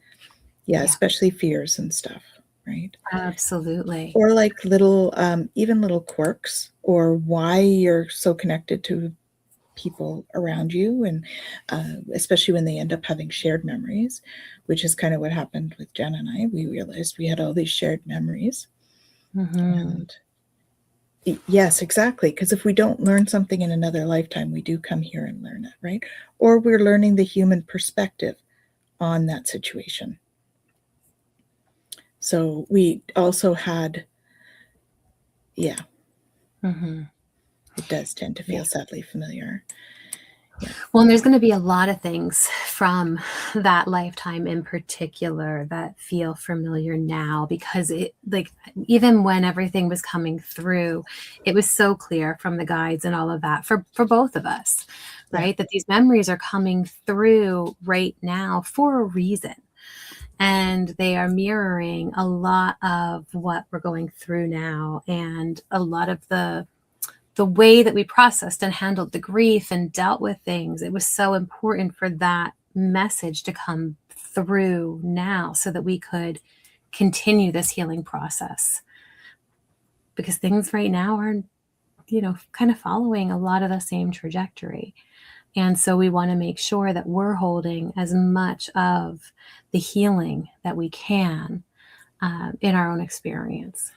Yeah, especially fears and stuff, right? Absolutely. Or like little, even little quirks, or why you're so connected to people around you, and especially when they end up having shared memories, which is kind of what happened with Jen and I. We realized we had all these shared memories. And yes, exactly. Because if we don't learn something in another lifetime, we do come here and learn it, right? Or we're learning the human perspective on that situation. So we also had, it does tend to feel sadly familiar. Yeah. Well, and there's going to be a lot of things from that lifetime in particular that feel familiar now, because it, like, even when everything was coming through, it was so clear from the guides and all of that for both of us, right? That these memories are coming through right now for a reason. and they are mirroring a lot of what we're going through now, and a lot of the way that we processed and handled the grief and dealt with things. It was so important for that message to come through now so that we could continue this healing process, because things right now are, kind of following a lot of the same trajectory. And so we want to make sure that we're holding as much of the healing that we can in our own experience.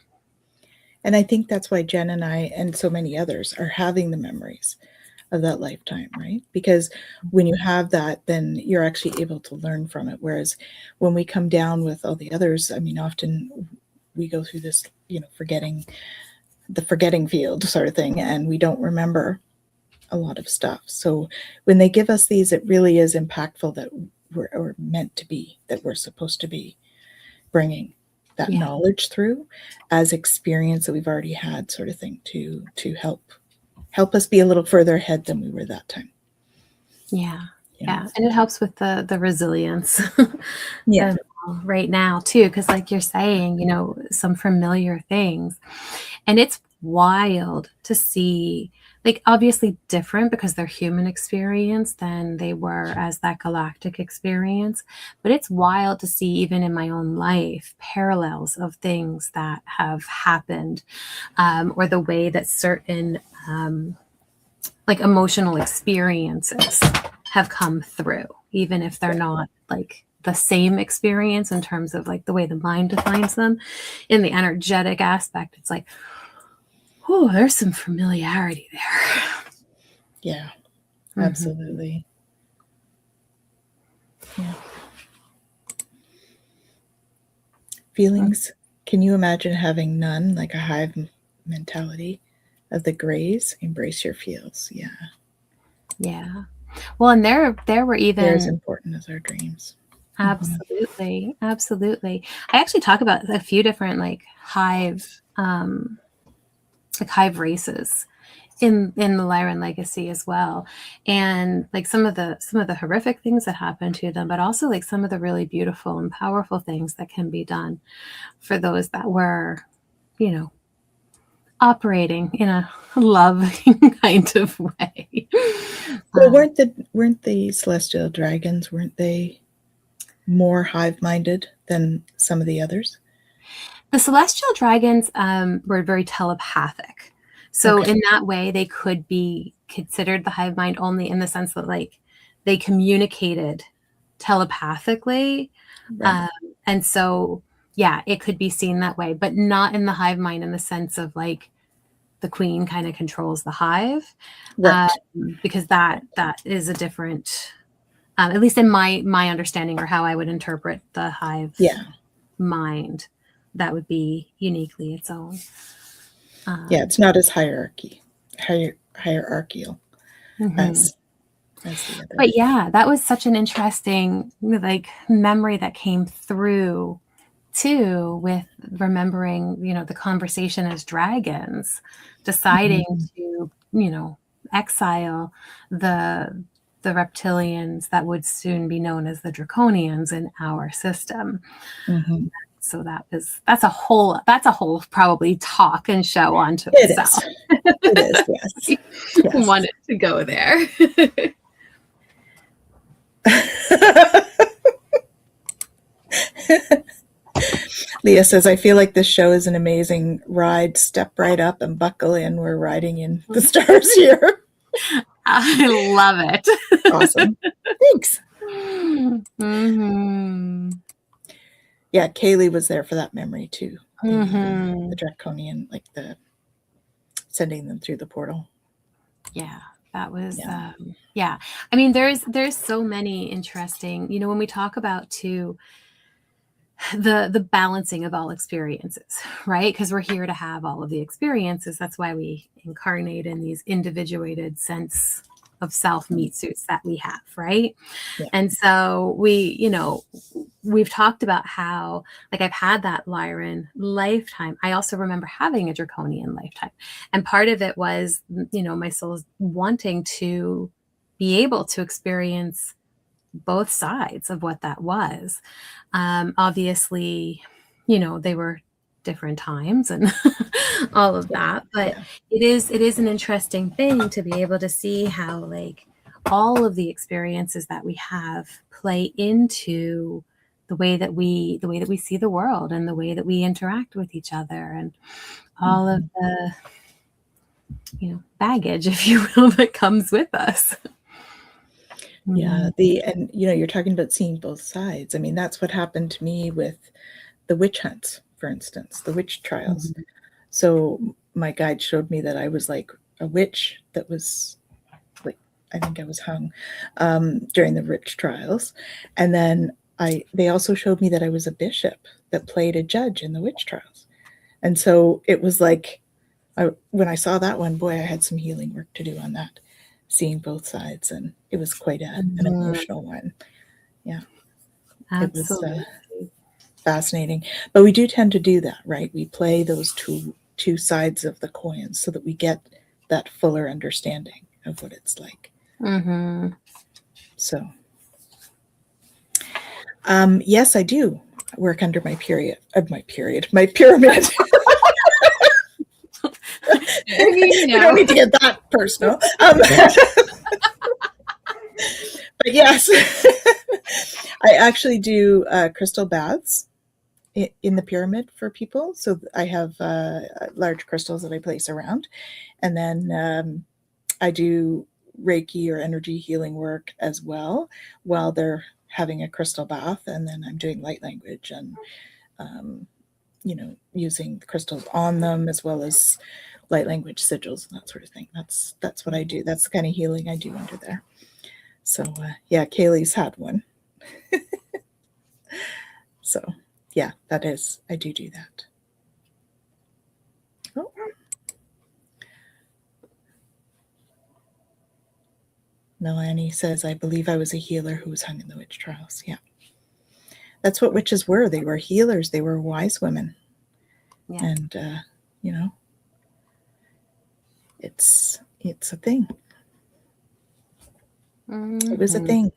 And I think that's why Jen and I and so many others are having the memories of that lifetime, right? Because when you have that, then you're actually able to learn from it. Whereas when we come down with all the others, I mean, often we go through this, forgetting field sort of thing, and we don't remember a lot of stuff. So when they give us these, it really is impactful that we're meant to be, that we're supposed to be bringing that knowledge through as experience that we've already had, sort of thing, to help us be a little further ahead than we were that time. Yeah. And it helps with the resilience right now too, because like you're saying, some familiar things, and it's wild to see, like, obviously different because they're human experience than they were as that galactic experience. But it's wild to see, even in my own life, parallels of things that have happened, or the way that certain like emotional experiences have come through, even if they're not like the same experience in terms of like the way the mind defines them. In the energetic aspect, it's like, oh, there's some familiarity there. Yeah, absolutely. Yeah. Feelings. Can you imagine having none, like a hive mentality of the grays? Embrace your feels. Yeah. Well, and there were even... They're as important as our dreams. Absolutely. Absolutely. I actually talk about a few different like hive races in the Lyran legacy as well, and like some of the horrific things that happen to them, but also like some of the really beautiful and powerful things that can be done for those that were, operating in a loving kind of way. Well, weren't the celestial dragons, weren't they more hive-minded than some of the others? The celestial dragons were very telepathic. So in that way, they could be considered the hive mind only in the sense that like they communicated telepathically. Right. And so, it could be seen that way, but not in the hive mind in the sense of like the queen kind of controls the hive. Right. Because that is a different, at least in my understanding, or how I would interpret the hive mind, that would be uniquely its own. It's not as hierarchical as the other. But that was such an interesting like memory that came through too, with remembering, the conversation as dragons deciding to, exile the reptilians that would soon be known as the draconians in our system. So that's a whole probably talk and show onto itself. It is, yes. Wanted to go there. Leah says, I feel like this show is an amazing ride. Step right up and buckle in. We're riding in the stars here. I love it. Awesome. Thanks. Yeah, Kaylee was there for that memory too. The draconian, like the sending them through the portal. Yeah, that was I mean, there's so many interesting, when we talk about too the balancing of all experiences, right? Because we're here to have all of the experiences. That's why we incarnate in these individuated sense of self meat suits that we have, right? And so we've talked about how, like, I've had that Lyran lifetime. I also remember having a draconian lifetime, and part of it was my soul's wanting to be able to experience both sides of what that was. Obviously, you know, they were different times and all of that, but it is an interesting thing to be able to see how like all of the experiences that we have play into the way that we see the world and the way that we interact with each other, and all of the, you know, baggage, if you will, that comes with us. Yeah, and you know, you're talking about seeing both sides. I mean, that's what happened to me with the witch hunts, for instance, the witch trials. So my guide showed me that I was like a witch that was like, I think I was hung during the witch trials. And then they also showed me that I was a bishop that played a judge in the witch trials. And so it was like, when I saw that one, boy, I had some healing work to do on that, seeing both sides. And it was quite an emotional one. Yeah. Absolutely. It was fascinating. But we do tend to do that, right? We play those two sides of the coins so that we get that fuller understanding of what it's like. So, yes, I do work under my pyramid. You don't need to get that personal. But yes, I actually do crystal baths in the pyramid for people. So I have large crystals that I place around. And then I do Reiki or energy healing work as well while they're having a crystal bath. And then I'm doing light language and, you know, using the crystals on them, as well as light language sigils and that sort of thing. That's what I do. That's the kind of healing I do under there. So yeah, Kaylee's had one. So yeah, that is, I do that. Oh. Melanie says, I believe I was a healer who was hung in the witch trials. Yeah. That's what witches were. They were healers. They were wise women. Yeah. And, you know, it's a thing. It was a thing.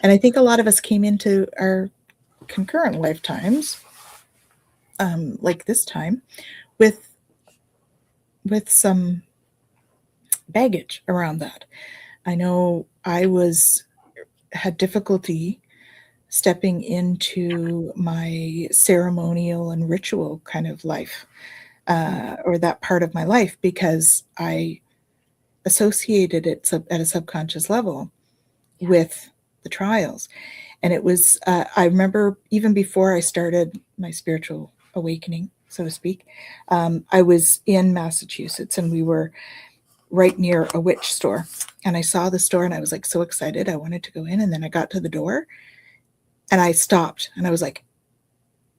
And I think a lot of us came into our concurrent lifetimes, like this time, with some baggage around that. I know I had difficulty stepping into my ceremonial and ritual kind of life, or that part of my life, because I associated it at a subconscious level with the trials. And it was, I remember even before I started my spiritual awakening, so to speak, I was in Massachusetts and we were right near a witch store. And I saw the store and I was like so excited. I wanted to go in. And then I got to the door and I stopped and I was like,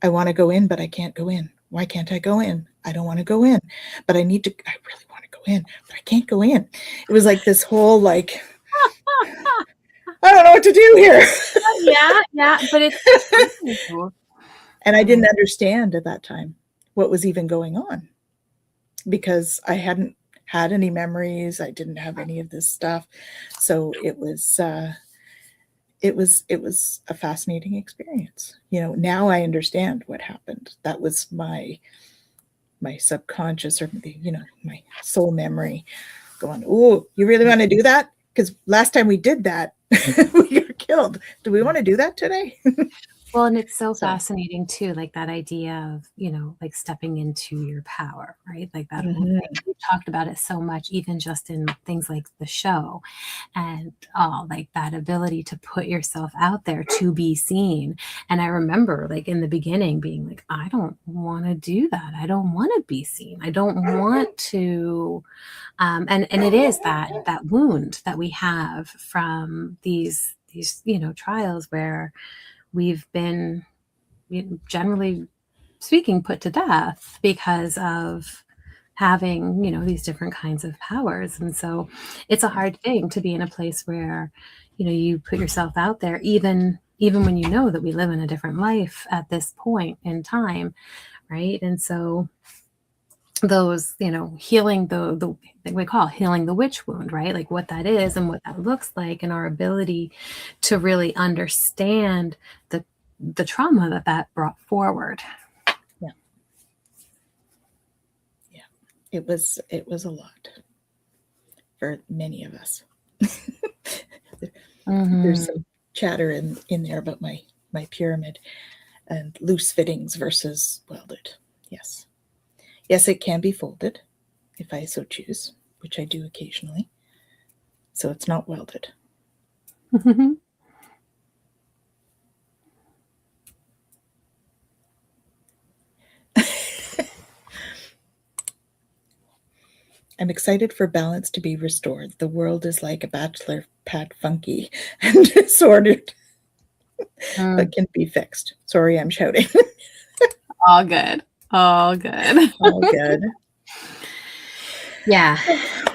I want to go in, but I can't go in. Why can't I go in? I don't want to go in, but I really want to go in, but I can't go in. It was like this whole like, I don't know what to do here. Yeah, but it's and I didn't understand at that time what was even going on, because I hadn't had any memories. I didn't have any of this stuff. So it was a fascinating experience. You know, now I understand what happened. That was my subconscious, or my soul memory going, oh, you really want to do that? Because last time we did that, we got killed. Do we want to do that today? Well, and it's so fascinating too, like that idea of, like stepping into your power, right? Like that whole thing. We've talked about it so much, even just in things like the show, and like that ability to put yourself out there to be seen. And I remember like in the beginning being like, I don't want to do that. I don't want to be seen. I don't want to. And it is that wound that we have from these trials where we've been, generally speaking, put to death because of having, these different kinds of powers. And so it's a hard thing to be in a place where, you put yourself out there, even when you know that we live in a different life at this point in time, right? And so those, healing the we call healing the witch wound, right? Like what that is and what that looks like, and our ability to really understand the trauma that brought forward. Yeah. Yeah. It was a lot for many of us. There's some chatter in there about my pyramid and loose fittings versus welded. Yes. Yes, it can be folded if I so choose, which I do occasionally. So it's not welded. I'm excited for balance to be restored. The world is like a bachelor pad funky and disordered, but can be fixed. Sorry, I'm shouting. All good. All good. All good. Yeah.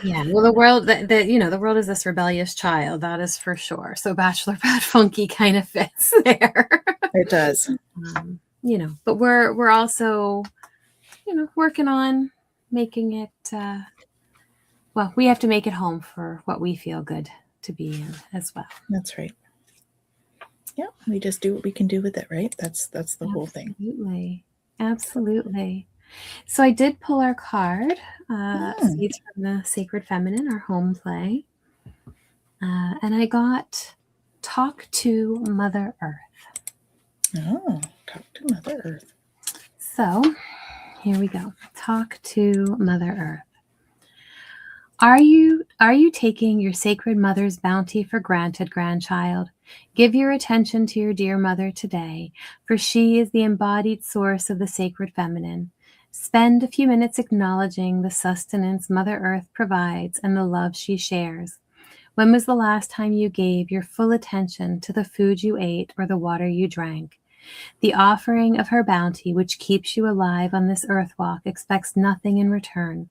Yeah. Well, the world the world is this rebellious child, that is for sure. So bachelor pad funky kind of fits there. It does. But we're also, working on making it we have to make it home for what we feel good to be in as well. That's right. Yeah, we just do what we can do with it, right? That's the whole thing. Absolutely. So I did pull our card, Seeds from the Sacred Feminine, our home play. And I got Talk to Mother Earth. Oh, talk to Mother Earth. So here we go. Talk to Mother Earth. Are you taking your sacred mother's bounty for granted, grandchild? Give your attention to your dear mother today, for she is the embodied source of the sacred feminine. Spend a few minutes acknowledging the sustenance Mother Earth provides and the love she shares. When was the last time you gave your full attention to the food you ate or the water you drank? The offering of her bounty, which keeps you alive on this earth walk, expects nothing in return.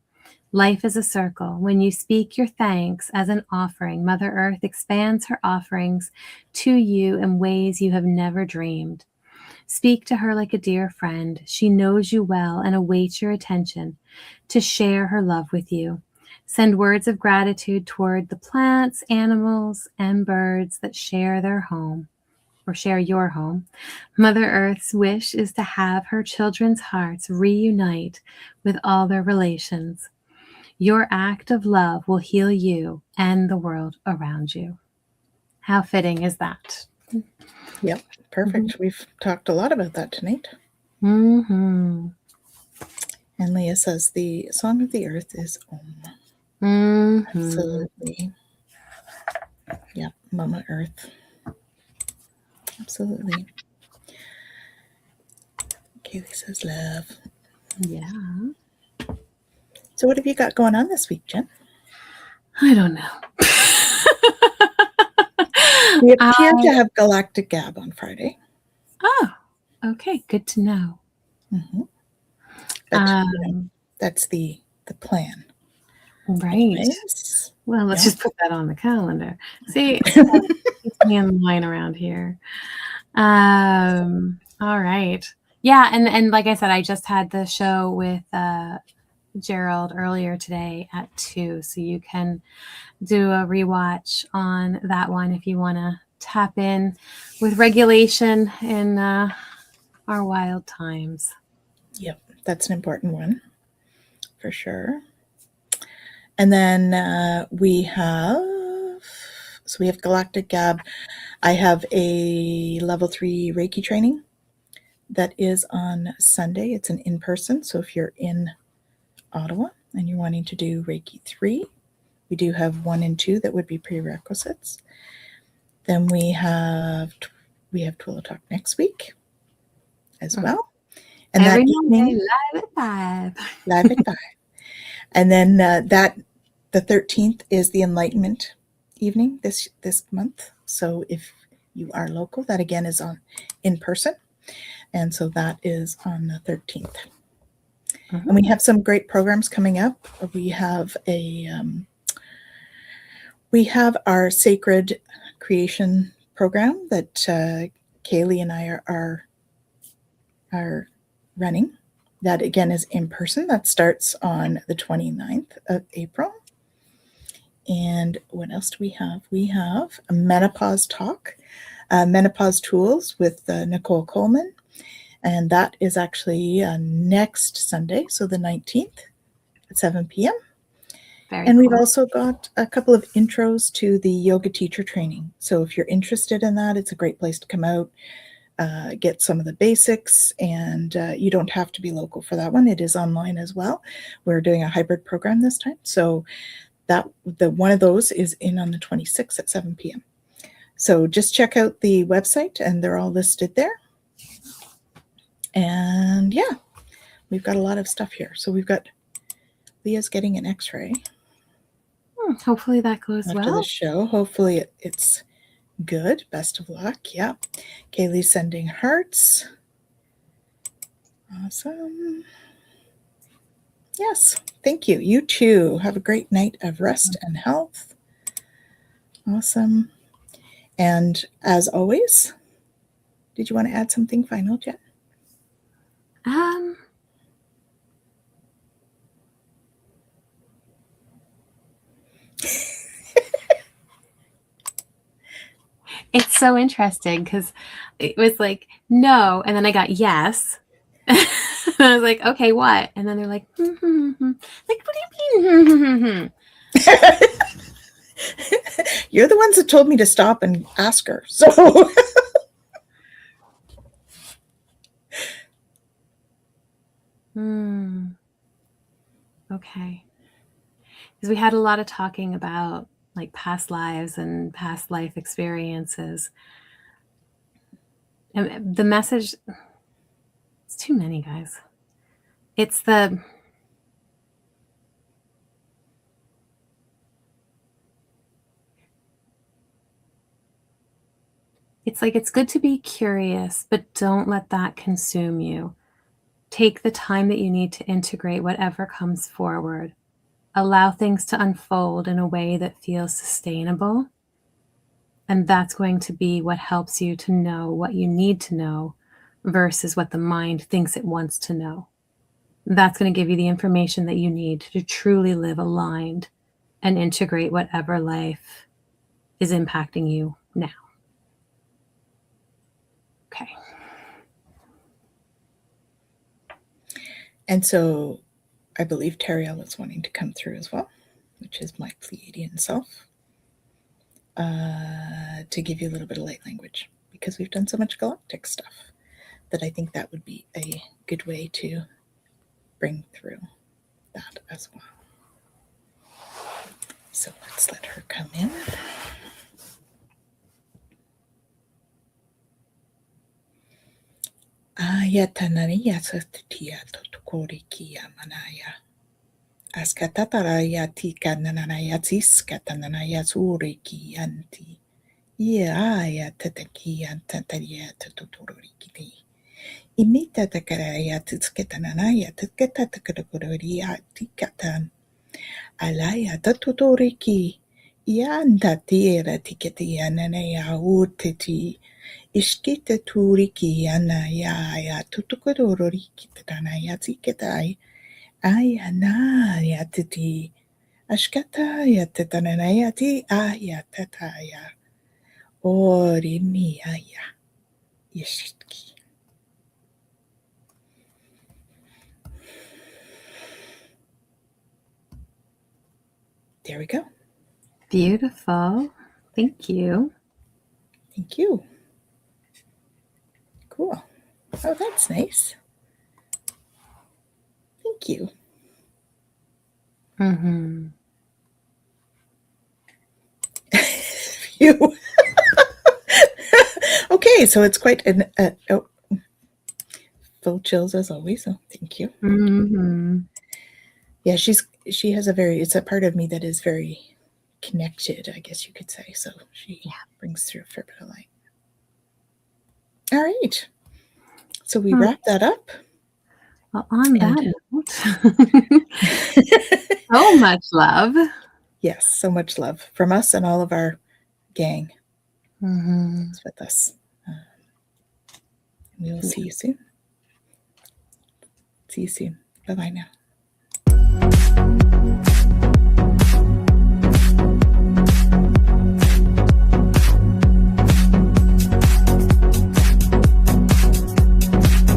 Life is a circle. When you speak your thanks as an offering, Mother Earth expands her offerings to you in ways you have never dreamed. Speak to her like a dear friend. She knows you well and awaits your attention to share her love with you. Send words of gratitude toward the plants, animals, and birds that share their home or share your home. Mother Earth's wish is to have her children's hearts reunite with all their relations. Your act of love will heal you and the world around you. How fitting is that? Yep, perfect. We've talked a lot about that tonight. Mm-hmm. And Leah says the song of the earth is Om. Mm-hmm. Absolutely. Yeah, Mama Earth. Absolutely. Kaylee says love. Yeah. So what have you got going on this week, Jen? I don't know. We appear to have Galactic Gab on Friday. Oh, okay. Good to know. Mm-hmm. But that's the plan. Right. Anyways, well, let's just put that on the calendar. See, keeps me in line around here. All right. Yeah, and like I said, I just had the show with Gerald earlier today at 2, so you can do a rewatch on that one if you want to tap in with regulation in our wild times. Yep, that's an important one for sure. And then we have Galactic Gab. I have a level 3 Reiki training that is on Sunday. It's an in-person, so if you're in Ottawa and you're wanting to do Reiki 3, we do have 1 and 2 that would be prerequisites. Then we have Twillow Talk next week as well. And every that evening, live at 5. Live at 5. And then the 13th is the Enlightenment evening this month. So if you are local, that again is on in person. And so that is on the 13th. Mm-hmm. And we have some great programs coming up. We have our Sacred Creation program that Kaylee and I are running. That again is in person. That starts on the 29th of April. And what else do we have? We have a menopause talk, menopause tools with Nicole Coleman. And that is actually next Sunday, so the 19th at 7 p.m. And we've also got a couple of intros to the yoga teacher training. So if you're interested in that, it's a great place to come out, get some of the basics, and you don't have to be local for that one. It is online as well. We're doing a hybrid program this time. So that one of those is in on the 26th at 7 p.m. So just check out the website and they're all listed there. And yeah, we've got a lot of stuff here. So we've got Leah's getting an x-ray. Hopefully that goes after well. The show. Hopefully it's good. Best of luck. Yeah. Kaylee's sending hearts. Awesome. Yes. Thank you. You too. Have a great night of rest and health. Awesome. And as always, did you want to add something final, Jen? It's so interesting because it was like, no. And then I got yes. And I was like, okay, what? And then they're like, like, what do you mean? You're the ones that told me to stop and ask her. So okay. Because we had a lot of talking about like past lives and past life experiences. And the message, it's too many, guys. It's like it's good to be curious, but don't let that consume you. Take the time that you need to integrate whatever comes forward. Allow things to unfold in a way that feels sustainable. And that's going to be what helps you to know what you need to know versus what the mind thinks it wants to know. That's going to give you the information that you need to truly live aligned and integrate whatever life is impacting you now. Okay. And so I believe Teriel is wanting to come through as well, which is my Pleiadian self, to give you a little bit of light language, because we've done so much galactic stuff that I think that would be a good way to bring through that as well. So let's let her come in. Ayatanaya satia tokorikia manaya. Askatataya tika nanaya tiskatanaya suriki anti. Aya tatakia tataria tutorikiti. Imita takaraya tiskatanaya tiskatatakoria tikatan. Alaya tatutoriki. Yanda tira tiketia nanaya utiti. Ishkita turiki anaya tutukororiki tanaya tiketai. Ayana yatiti. Ashkata yatatanayati ayatataya. Orimiaya. Yeshitki. There we go. Beautiful. Thank you. Thank you. Cool. Oh, that's nice. Thank you. You. Okay, so it's quite an full chills as always. So thank you. Yeah, she has it's a part of me that is very connected, I guess you could say. So she brings through a fair bit of light. All right. So we wrap that up. Well, on that note, so much love. Yes, so much love from us and all of our gang that's with us. We will see you soon. See you soon. Bye-bye now.